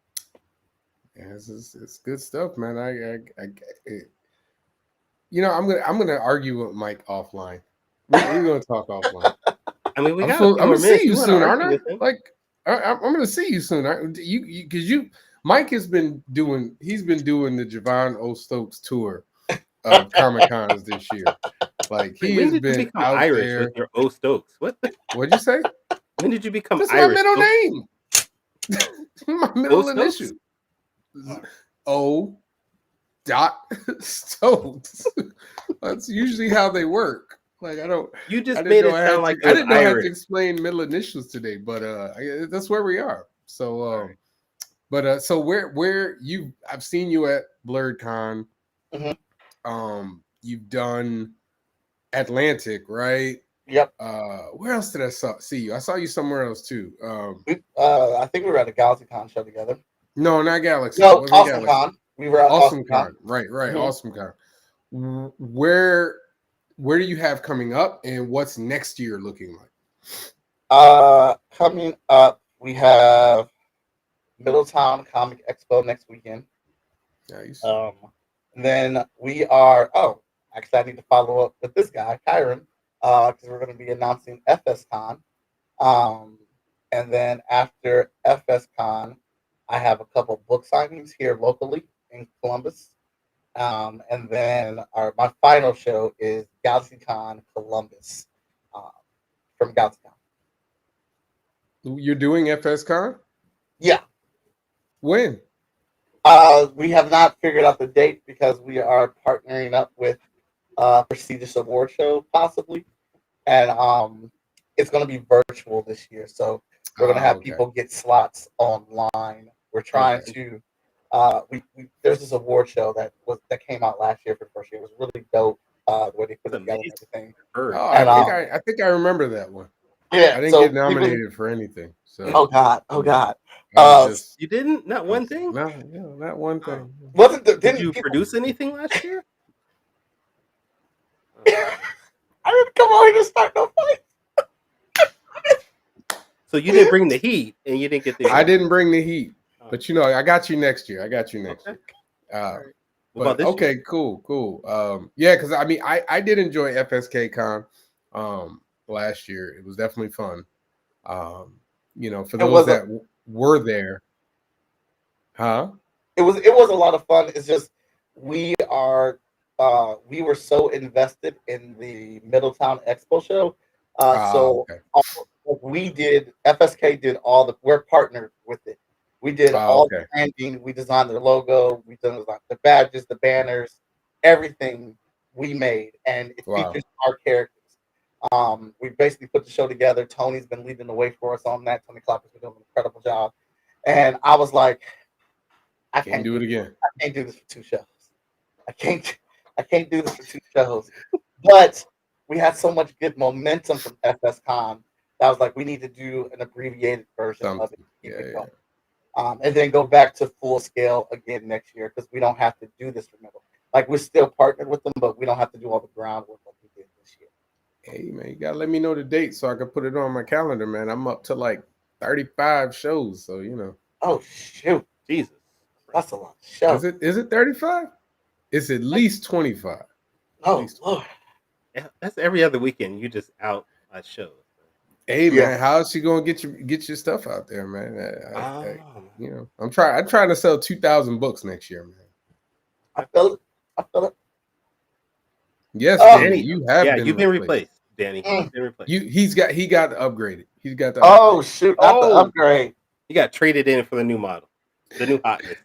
Speaker 4: Yeah, it's good stuff, man. I'm gonna argue with Mike offline. We're gonna talk offline.
Speaker 1: I mean, we
Speaker 4: I'm
Speaker 1: got a few
Speaker 4: gonna
Speaker 1: more
Speaker 4: see
Speaker 1: minutes.
Speaker 4: you
Speaker 1: You wanna
Speaker 4: soon, aren't
Speaker 1: argue
Speaker 4: I?
Speaker 1: with him?
Speaker 4: Like, I'm gonna see you soon. Mike has been doing. He's been doing the Javon O. Stokes tour of Comic Cons this year. Like, he
Speaker 1: Wait, when
Speaker 4: has
Speaker 1: did you
Speaker 4: been
Speaker 1: become
Speaker 4: out
Speaker 1: Irish
Speaker 4: there.
Speaker 1: with your O Stokes? What?
Speaker 4: What'd you say?
Speaker 1: When did you become
Speaker 4: That's
Speaker 1: Irish?
Speaker 4: my middle
Speaker 1: Stokes?
Speaker 4: name. My
Speaker 1: O
Speaker 4: middle
Speaker 1: Stokes?
Speaker 4: initial. O. Dot Stokes. That's usually how they work. Like,
Speaker 1: You just
Speaker 4: I didn't
Speaker 1: made
Speaker 4: know
Speaker 1: it
Speaker 4: I had
Speaker 1: sound
Speaker 4: to.
Speaker 1: like it
Speaker 4: I
Speaker 1: was
Speaker 4: didn't know I had to
Speaker 1: Irish.
Speaker 4: explain middle initials today, but that's where we are. So,
Speaker 1: Alright.
Speaker 4: but so where I've seen you at Blurred Con.
Speaker 5: Mhm.
Speaker 4: You've done Atlantic, right?
Speaker 5: Yep.
Speaker 4: Where else did I see you? I saw you somewhere else too.
Speaker 5: I think we were at a GalaxyCon show together.
Speaker 4: No, not Galaxy. It
Speaker 5: No,
Speaker 4: wasn't
Speaker 5: Awesome
Speaker 4: Galaxy.
Speaker 5: Con. We were at
Speaker 4: Awesome
Speaker 5: Con.
Speaker 4: Con. Right.
Speaker 5: Mhm.
Speaker 4: Awesome Con. Where do you have coming up, and what's next year looking like?
Speaker 5: Coming up, we have Middletown Comic Expo next weekend.
Speaker 4: Nice.
Speaker 5: And then we are. Oh, actually, I need to follow up with this guy, Kyron, because we're going to be announcing FSCon. And then after FSCon, I have a couple book signings here locally in Columbus. And then my final show is GalaxyCon Columbus, from GalaxyCon.
Speaker 4: You're doing FSCon?
Speaker 5: Yeah.
Speaker 4: When?
Speaker 5: We have not figured out the date because we are partnering up with prestigious award show possibly, and it's going to be virtual this year. So we're going to have people get slots online. We're trying to. There's this award show that came out last year for the first year. It was really dope. The way they put it together and everything.
Speaker 4: Oh, I think I remember that one. I didn't
Speaker 5: so
Speaker 4: get
Speaker 5: we've been-
Speaker 4: nominated for anything. So
Speaker 5: Oh God.
Speaker 4: I was just
Speaker 1: You didn't? Not one thing?
Speaker 4: not one thing.
Speaker 5: wasn't the,
Speaker 1: Did
Speaker 5: didn't
Speaker 1: you
Speaker 5: people,
Speaker 1: produce anything last year?
Speaker 5: I didn't come on here to start no fight.
Speaker 1: So you didn't bring the heat, and you didn't get the.
Speaker 4: I didn't bring the heat,
Speaker 1: Oh,
Speaker 4: but you know, I got you next year. I got you next
Speaker 1: okay.
Speaker 4: year.
Speaker 1: All right. What
Speaker 4: But
Speaker 1: about this
Speaker 4: okay,
Speaker 1: year?
Speaker 4: cool. Yeah, because I mean, I did enjoy FSK Con last year. It was definitely fun. You know, for
Speaker 5: It
Speaker 4: those
Speaker 5: was
Speaker 4: that were there, huh?
Speaker 5: it was a lot of fun. It's just we were so invested in the Middletown Expo show. So
Speaker 4: Okay.
Speaker 5: we did FSK did all the we're partnered with it. We did all the
Speaker 4: Okay.
Speaker 5: branding, we designed their logo, we done the badges, the banners, everything we made, and it
Speaker 4: Wow.
Speaker 5: features our characters. We basically put the show together. Tony's been leading the way for us on that. Tony Clapper's been doing an incredible job. And I was like, I
Speaker 4: Can't do it again.
Speaker 5: I can't do this for 2 shows. I can't do this for 2 shows. But we had so much good momentum from FSCon that I was like, we need to do an abbreviated version of it. Keep it going. And then go back to full scale again next year because we don't have to do this for middle. Like we're still partnered with them, but we don't have to do all the groundwork like we did this year.
Speaker 4: Hey man, you gotta let me know the date so I can put it on my calendar, man. I'm up to like 35 shows, so you know.
Speaker 5: Oh shoot,
Speaker 1: Jesus.
Speaker 5: that's a lot of shows.
Speaker 4: Is it 35? It's at least 25.
Speaker 5: Oh Lord.
Speaker 1: Yeah, that's every other weekend. You just out at shows.
Speaker 4: Hey
Speaker 5: Yeah.
Speaker 4: man, how is she gonna get your stuff out there, man? You know, I'm trying to sell 2,000 books next year, man.
Speaker 5: I feel it. I feel it.
Speaker 4: Yes,
Speaker 5: Oh.
Speaker 4: Danny, you have been
Speaker 1: you've been replaced, Danny. You've been replaced.
Speaker 4: He got upgraded. He's got the
Speaker 5: Oh shoot, not the upgrade.
Speaker 1: You got traded in for the new model, the new hotness.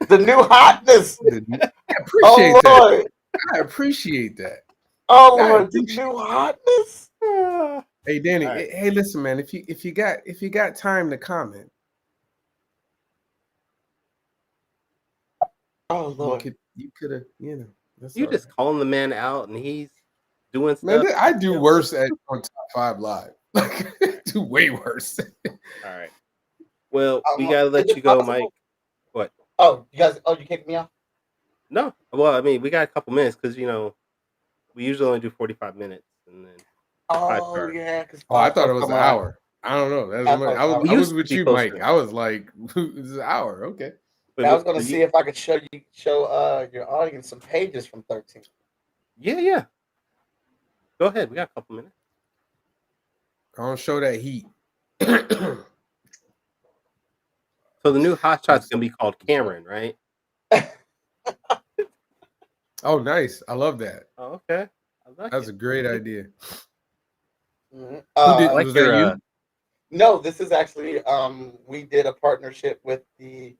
Speaker 5: The new hotness.
Speaker 4: I appreciate that.
Speaker 5: Lord.
Speaker 4: I appreciate that.
Speaker 5: Oh Lord, the new hotness.
Speaker 4: Hey Danny,
Speaker 1: Right.
Speaker 4: hey listen, man. If you got time to comment,
Speaker 5: Oh Lord.
Speaker 4: you could have, you know. That's
Speaker 1: You
Speaker 4: all
Speaker 1: just calling the man out, and he's doing
Speaker 4: right.
Speaker 1: stuff.
Speaker 4: Man, I do worse on Top 5 Live. Like, I do way worse.
Speaker 1: All right. Well, we
Speaker 5: Um,
Speaker 1: gotta
Speaker 5: is
Speaker 1: let
Speaker 5: it
Speaker 1: you go,
Speaker 5: possible-
Speaker 1: Mike. What?
Speaker 5: Oh, you guys. Oh, you kicked me off.
Speaker 1: No. Well, I mean, we got a couple minutes because we usually only do 45 minutes, and then
Speaker 5: Oh
Speaker 1: stars.
Speaker 5: yeah, because
Speaker 4: Oh, I thought it was an hour. I don't know. That's
Speaker 5: I
Speaker 4: I
Speaker 1: We
Speaker 4: was
Speaker 1: used to
Speaker 4: with
Speaker 1: be
Speaker 4: you,
Speaker 1: closer.
Speaker 4: Mike. I was like, it's an hour. Okay.
Speaker 5: I was going to see if I could show your audience some pages from 13.
Speaker 1: Yeah. Go ahead. We got a couple minutes.
Speaker 4: I don't show that heat.
Speaker 1: So the new Hotshot's gonna be called Cameron, right?
Speaker 4: Oh, nice. I love that.
Speaker 1: Oh, okay. I like
Speaker 4: That's
Speaker 1: it.
Speaker 4: a great idea.
Speaker 5: Mhm.
Speaker 4: Who did?
Speaker 1: I like
Speaker 4: Was
Speaker 1: your,
Speaker 4: that you?
Speaker 5: No, this is actually we did a partnership with the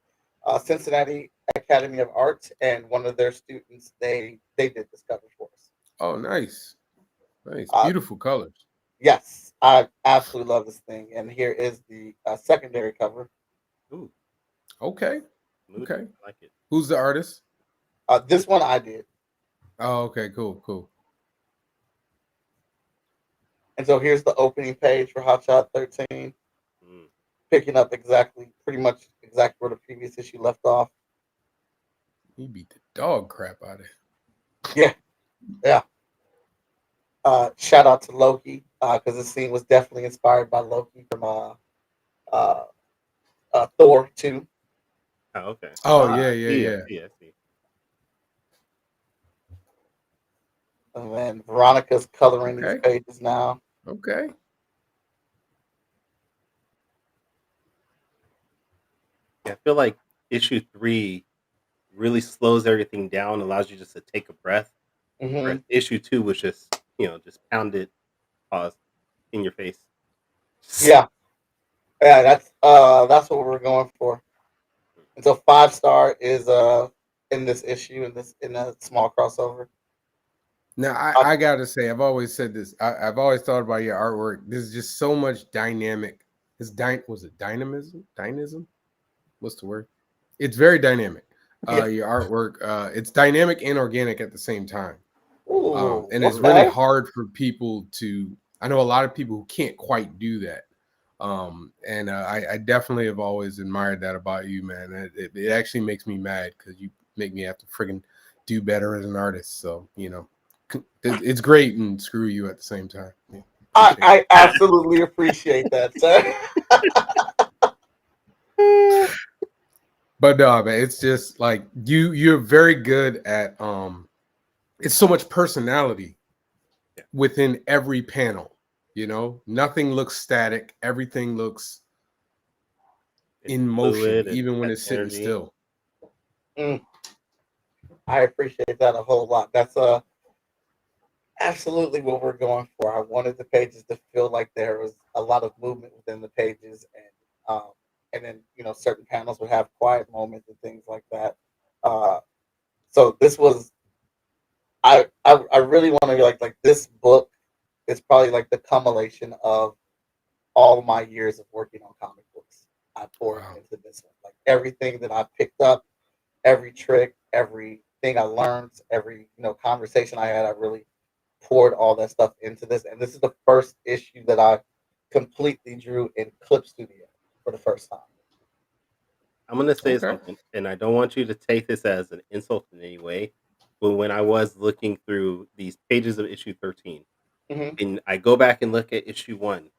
Speaker 5: Cincinnati Academy of Arts, and one of their students they did this cover for us.
Speaker 4: Oh, nice. Nice.
Speaker 5: Uh,
Speaker 4: Beautiful colors.
Speaker 5: Yes, I absolutely love this thing, and here is the secondary cover.
Speaker 1: Ooh,
Speaker 4: Okay.
Speaker 1: moody.
Speaker 4: Okay.
Speaker 1: I like it.
Speaker 4: Who's the artist?
Speaker 5: This one I did,
Speaker 4: Oh, okay. Cool.
Speaker 5: and so here's the opening page for Hotshot 13,
Speaker 1: Mm.
Speaker 5: picking up pretty much exactly where the previous issue left off.
Speaker 4: He beat the dog crap out of it.
Speaker 5: Yeah. Shout out to Loki because this scene was definitely inspired by Loki from Thor 2.
Speaker 1: Oh, okay.
Speaker 4: Oh,
Speaker 5: Uh,
Speaker 4: yeah.
Speaker 1: I see.
Speaker 5: And then Veronica's coloring these
Speaker 4: Okay.
Speaker 5: pages now.
Speaker 4: Okay.
Speaker 1: Yeah, I feel like issue 3 really slows everything down, allows you just to take a breath.
Speaker 5: Mhm.
Speaker 1: Whereas issue 2 was just pounded, pause in your face.
Speaker 5: Yeah, that's what we're going for. And so 5-star is in this issue in a small crossover.
Speaker 4: Now I gotta say, I've always said this. I've always thought about your artwork. There's just so much dynamic. Was it dynamism? Dynamism? What's the word? It's very dynamic.
Speaker 5: Yeah.
Speaker 4: Your artwork, it's dynamic and organic at the same time.
Speaker 5: Ooh,
Speaker 4: And it's really
Speaker 5: okay.
Speaker 4: hard for people to. I know a lot of people who can't quite do that. And I definitely have always admired that about you, man. It actually makes me mad because you make me have to friggin' do better as an artist. So, it's great and screw you at the same time. Yeah,
Speaker 5: I absolutely appreciate that, sir.
Speaker 4: But no, man, it's just like you're very good at it's so much personality within every panel. Nothing looks static, everything looks in motion,
Speaker 1: fluid and
Speaker 4: even when
Speaker 1: has
Speaker 4: it's sitting
Speaker 1: energy.
Speaker 4: still.
Speaker 5: I appreciate that a whole lot. That's absolutely what we're going for. I wanted the pages to feel like there was a lot of movement within the pages, and then certain panels would have quiet moments and things like that. So this was I really want to be like this book is probably like the culmination of all my years of working on comic books. I poured into this one. Like everything that I picked up, every trick, everything I learned, every conversation I had, I really poured all that stuff into this. And this is the first issue that I completely drew in Clip Studio for the first time.
Speaker 1: I'm gonna say
Speaker 4: Okay.
Speaker 1: something, and I don't want you to take this as an insult in any way. But when I was looking through these pages of issue 13,
Speaker 5: Mhm.
Speaker 1: and I go back and look at issue 1,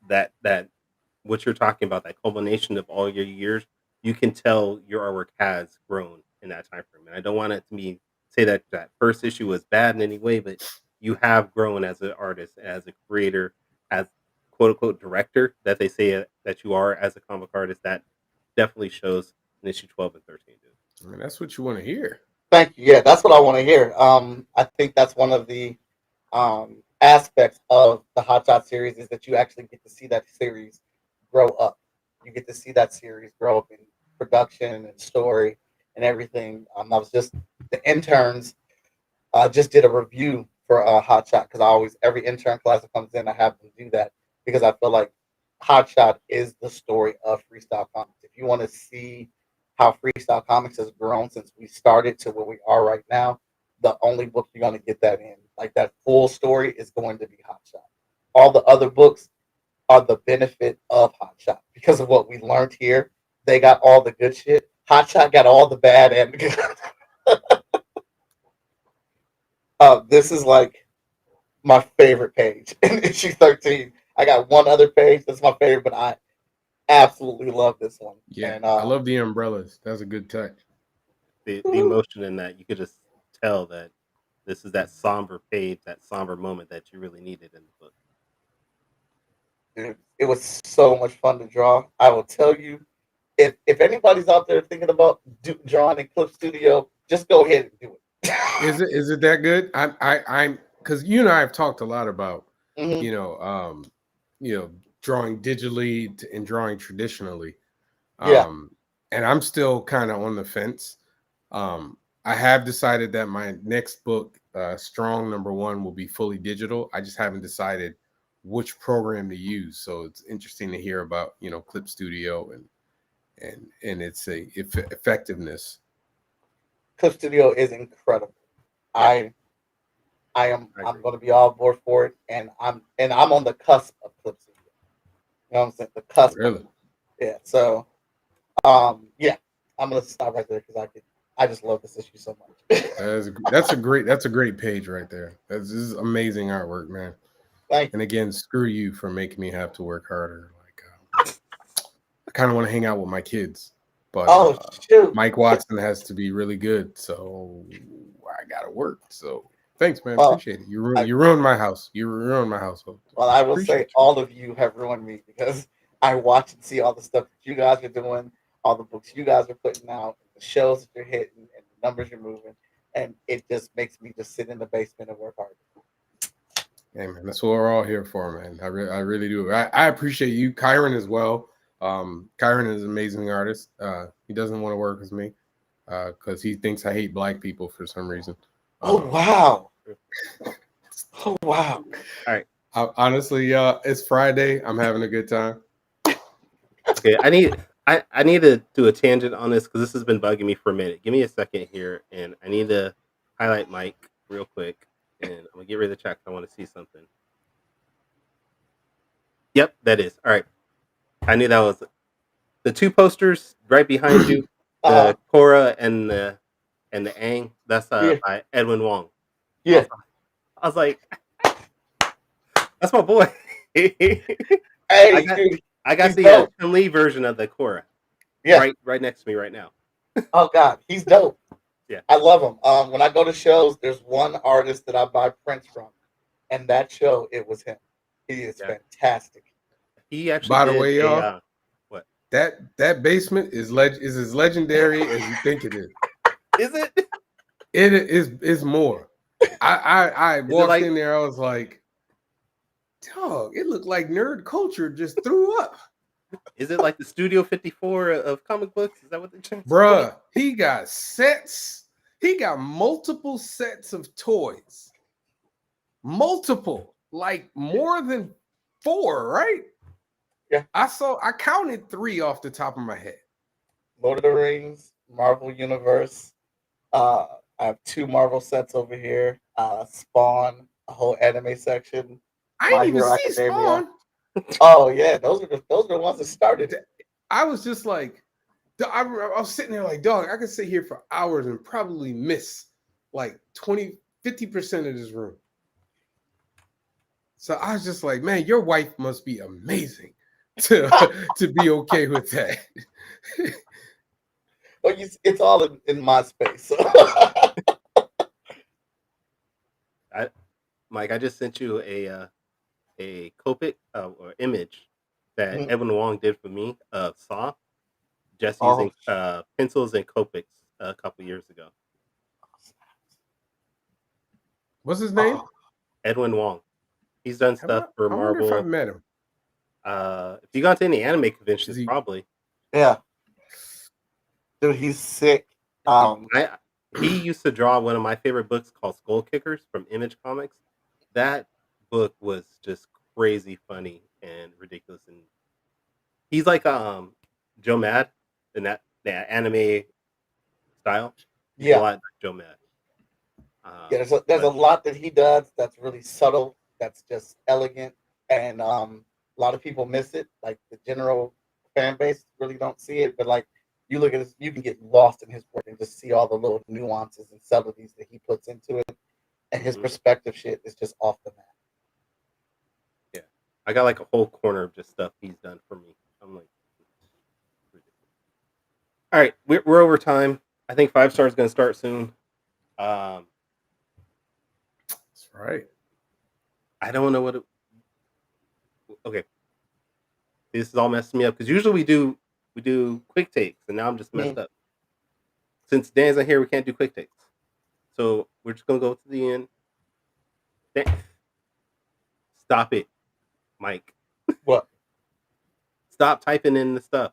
Speaker 1: that what you're talking about, that culmination of all your years, you can tell your artwork has grown in that time frame. And I don't want it to be say that that first issue was bad in any way, but you have grown as an artist, as a creator, as quote unquote director that they say that you are as a comic artist. That definitely shows in issue 12 and 13, dude.
Speaker 4: I mean, that's what you want to hear.
Speaker 5: Thank you. Yeah, that's what I want to hear. I think that's one of the aspects of the Hotshot series is that you actually get to see that series grow up. You get to see that series grow up in production and story and everything. I was just the interns just did a review for Hotshot because I always every intern class that comes in I have them do that because I feel like Hotshot is the story of Freestyle Comics. If you want to see how Freestyle Comics has grown since we started to where we are right now, the only book you're going to get that in, like that full story, is going to be Hotshot. All the other books are the benefit of Hotshot because of what we learned here. They got all the good shit. Hotshot got all the bad and the good. This is like my favorite page in issue 13. I got one other page that's my favorite, but I absolutely love this one.
Speaker 4: Yeah,
Speaker 5: And
Speaker 4: I love the umbrellas. That's a good touch.
Speaker 1: The emotion in that, you could just tell that this is that somber page, that somber moment that you really needed in the book.
Speaker 5: dude, it was so much fun to draw. I will tell you, if anybody's out there thinking about drawing in Clip Studio, just go ahead and do it.
Speaker 4: Is it that good? I'm because you and I have talked a lot about
Speaker 5: Mhm.
Speaker 4: drawing digitally and drawing traditionally.
Speaker 5: Yeah.
Speaker 4: And I'm still kind of on the fence. I have decided that my next book, Strong #1, will be fully digital. I just haven't decided which program to use. So it's interesting to hear about Clip Studio and its effectiveness.
Speaker 5: Clip Studio is incredible.
Speaker 1: Yeah.
Speaker 5: I'm
Speaker 1: I
Speaker 5: I'm
Speaker 1: agree.
Speaker 5: going to be all aboard for it, and I'm on the cusp of Clip Studio. You know what I'm saying? The cusp.
Speaker 4: Really,
Speaker 5: Yeah. So yeah, I'm gonna stop right there because I just love this issue so much.
Speaker 4: that's a great page right there. This is amazing artwork, man.
Speaker 5: Thank
Speaker 4: And
Speaker 5: you.
Speaker 4: again, screw you for making me have to work harder. Like I kind of want to hang out with my kids, but
Speaker 5: Oh shoot.
Speaker 4: Mike Watson has to be really good, so I gotta work. So thanks, man.
Speaker 5: Well,
Speaker 4: Appreciate it.
Speaker 5: I,
Speaker 4: You ruined my house. You ruined my household.
Speaker 5: well, I will say
Speaker 4: Appreciate you.
Speaker 5: all of you have ruined me because I watch and see all the stuff that you guys are doing, all the books you guys are putting out, the shows that you're hitting, and the numbers you're moving, and it just makes me just sit in the basement and work hard.
Speaker 4: Hey man, that's what we're all here for, man. I really do. I appreciate you, Kyron, as well. Kyron is an amazing artist. He doesn't want to work with me because he thinks I hate black people for some reason.
Speaker 5: Oh wow! Oh wow!
Speaker 1: All right.
Speaker 4: Honestly, it's Friday. I'm having a good time.
Speaker 1: Okay. I need to do a tangent on this because this has been bugging me for a minute. Give me a second here, and I need to highlight Mike real quick, and I'm gonna get rid of the chat 'cause I want to see something. Yep, that is. All right. I knew that was the two posters right behind you,
Speaker 5: Uh,
Speaker 1: the Korra and the Aang. That's
Speaker 5: yeah,
Speaker 1: by Edwin Wong. I
Speaker 5: yeah.
Speaker 1: was, I was like, that's my boy. I
Speaker 5: Hey,
Speaker 1: got
Speaker 5: dude,
Speaker 1: I got
Speaker 5: he's
Speaker 1: the
Speaker 5: dope.
Speaker 1: Chun-Li version of the Korra
Speaker 5: Yeah.
Speaker 1: right next to me right now.
Speaker 5: Oh God, he's dope.
Speaker 1: Yeah.
Speaker 5: I love him. When I go to shows, there's one artist that I buy prints from, and that show it was him. He is
Speaker 1: Yeah.
Speaker 5: fantastic.
Speaker 1: He actually
Speaker 4: By the
Speaker 1: did
Speaker 4: way,
Speaker 1: a
Speaker 4: y'all,
Speaker 1: what?
Speaker 4: that basement is as legendary as you think it is.
Speaker 1: Is it?
Speaker 4: It is more. I
Speaker 1: Is it
Speaker 4: walked
Speaker 1: like
Speaker 4: in there. I was like, dog, it looked like nerd culture just threw up.
Speaker 1: is it like the Studio 54 of comic books? Is that what they're trying to say?
Speaker 4: Bruh, he got sets. He got multiple sets of toys. Multiple, like more than 4, right?
Speaker 5: Yeah.
Speaker 4: I counted 3 off the top of my head.
Speaker 5: Lord of the Rings, Marvel Universe. I have 2 Marvel sets over here. Spawn, a whole anime section.
Speaker 4: I
Speaker 5: My
Speaker 4: didn't even
Speaker 5: Hero
Speaker 4: see
Speaker 5: Academia.
Speaker 4: Spawn.
Speaker 5: Oh yeah, those are the ones that started it.
Speaker 4: I was just like, I was sitting there like, dog, I could sit here for hours and probably miss like 50% of this room. So I was just like, man, your wife must be amazing to be okay with that.
Speaker 5: Well, it's all in my space. So.
Speaker 1: Mike, I just sent you a Copic or image that
Speaker 5: Mhm.
Speaker 1: Evan Wong did for me of Saw, just
Speaker 5: Oh,
Speaker 1: using pencils and Copics a couple years ago.
Speaker 4: What's his name?
Speaker 1: Edwin Wong. He's done stuff for
Speaker 4: I wonder if I
Speaker 1: Marvel.
Speaker 4: met him.
Speaker 1: If you got to any anime conventions,
Speaker 4: Is he-
Speaker 1: probably.
Speaker 5: yeah, dude, he's sick.
Speaker 1: He used to draw one of my favorite books called Skull Kickers from Image Comics. That book was just crazy funny and ridiculous, and he's like Joe Mad in that anime style. He's a
Speaker 5: Yeah,
Speaker 1: lot like Joe Mad.
Speaker 5: yeah. There's a
Speaker 1: But
Speaker 5: lot that he does that's really subtle. That's just elegant, and a lot of people miss it. Like the general fan base really don't see it, but like you look at this, you can get lost in his work and just see all the little nuances and subtleties that he puts into it, and his
Speaker 1: Mhm.
Speaker 5: perspective shit is just off the map.
Speaker 1: yeah, I got like a whole corner of just stuff he's done for me. I'm like, all right, we're over time. I think 5 Star is going to start soon. Um,
Speaker 4: That's right.
Speaker 1: I don't know what. Okay, this is all messing me up because usually we do quick takes, and now I'm just messed
Speaker 5: Mhm.
Speaker 1: up. Since Dan's not here, we can't do quick takes, so we're just gonna go to the end. Stop it, Mike.
Speaker 5: What?
Speaker 1: Stop typing in the stuff.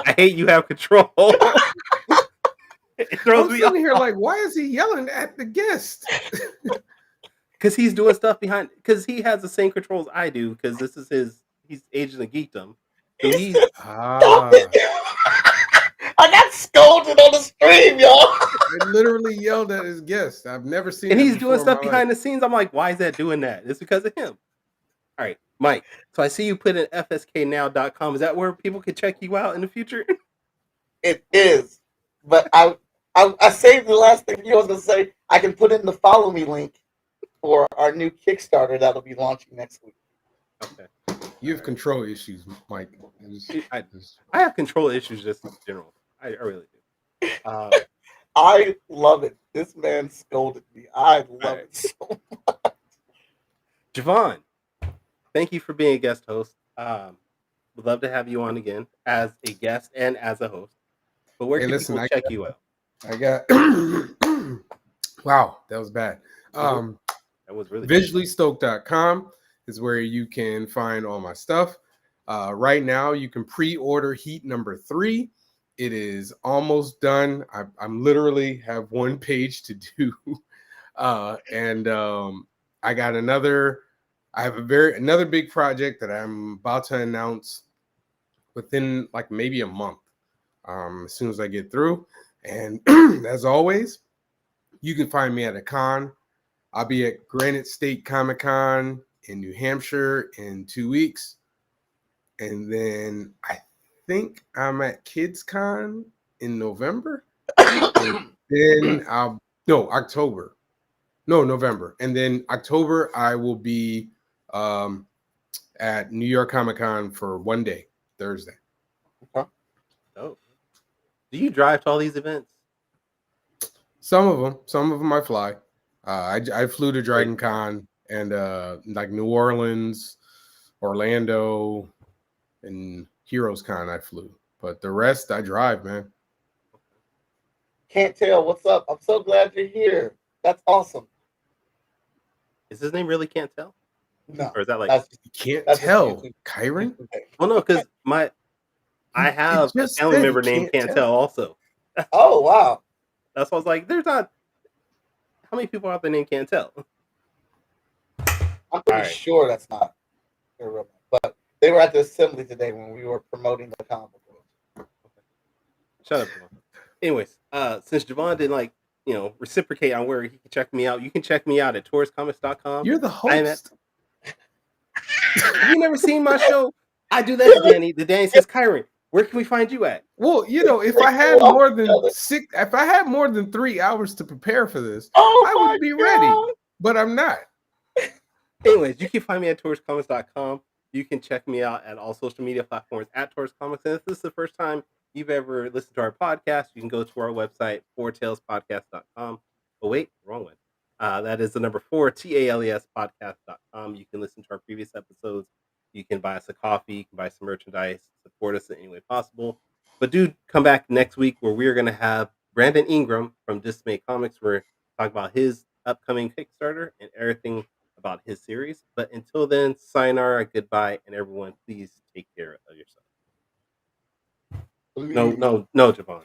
Speaker 1: I hate you have control. It throws
Speaker 4: I'm
Speaker 1: me
Speaker 4: sitting
Speaker 1: off
Speaker 4: here like, why is he yelling at the guest?
Speaker 1: because he's doing stuff behind. Because he has the same controls I do. Because this is his. He's Agent of Geekdom, so
Speaker 5: He
Speaker 1: he's
Speaker 5: said,
Speaker 4: Ah,
Speaker 5: "Stop it!" I got scolded on the stream, y'all.
Speaker 4: I literally yelled at his guest. I've never seen
Speaker 1: and
Speaker 4: that
Speaker 1: he's
Speaker 4: before
Speaker 1: doing
Speaker 4: in
Speaker 1: stuff
Speaker 4: my life.
Speaker 1: behind the scenes. I'm like, why is that doing that? It's because of him. All right, Mike. So I see you put in fsknow.com. Is that where people can check you out in the future?
Speaker 5: It is, but I saved the last thing you was gonna say. I can put in the follow me link for our new Kickstarter that'll be launching next week.
Speaker 1: Okay.
Speaker 4: You have control issues, Mike.
Speaker 1: I have control issues just in general. I really do.
Speaker 5: I love it. This man scolded me. I love
Speaker 1: right.
Speaker 5: it so.
Speaker 1: Javon, thank you for being a guest host. Would love to have you on again as a guest and as a host. But where
Speaker 4: Hey,
Speaker 1: can
Speaker 4: listen,
Speaker 1: people check you out?
Speaker 4: I got wow, that was bad.
Speaker 1: That was really bad.
Speaker 4: Visuallystoked.com is where you can find all my stuff. Right now, you can pre-order Heat number 3. It is almost done. I'm literally have one page to do, and I got another. I have another big project that I'm about to announce within like maybe a month. As soon as I get through, and as always, you can find me at a con. I'll be at Granite State Comic Con in New Hampshire in 2 weeks. And then I think I'm at KidsCon in November. And then October. No, November. And then October, I will be at New York Comic Con for 1 day, Thursday.
Speaker 1: Oh. Do you drive to all these events?
Speaker 4: Some of them I fly. I flew to Dragon Con and like New Orleans, Orlando, and Heroes Con I flew. But the rest I drive, man.
Speaker 5: Can't tell. What's up? I'm so glad you're here. That's awesome.
Speaker 1: Is his name really Can't Tell?
Speaker 5: No.
Speaker 1: Or is that like
Speaker 4: You can't tell, Kyron?
Speaker 1: well no, because I have a family member named Can't Tell also.
Speaker 5: Oh wow.
Speaker 1: That's why I was like, there's not how many people out there named Can't Tell?
Speaker 5: I'm pretty sure that's not their real name. But they were at the assembly today when we were promoting the comic book.
Speaker 1: Shut up, Javon. Anyways, since Javon didn't reciprocate on where he can check me out, you can check me out at touristcomics.com.
Speaker 4: You're the host.
Speaker 1: Have you never seen my show? I do that to Danny. The Danny says, Kyron, where can we find you at?
Speaker 4: Well, if I had more than 3 hours to prepare for this, I would be ready. But I'm not.
Speaker 1: Anyways, you can find me at touristcomics.com. You can check me out at all social media platforms at Tourist Comics. And if this is the first time you've ever listened to our podcast, you can go to our website, fourtalespodcast.com. Oh, wait, wrong one. That is the number 4, TALESpodcast.com. You can listen to our previous episodes. You can buy us a coffee. You can buy some merchandise. Support us in any way possible. But do come back next week where we're going to have Brandon Ingram from Dismay Comics. We're talking about his upcoming Kickstarter and everything about his series. But until then, sayonara, goodbye, and everyone, please take care of yourself. No, Javon.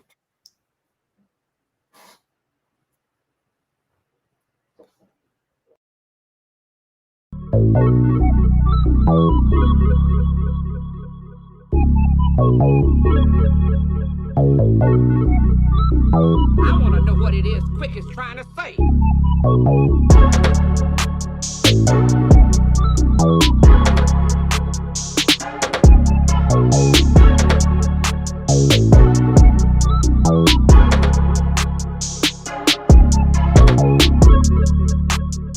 Speaker 6: I want to know what it is Quick is trying to say.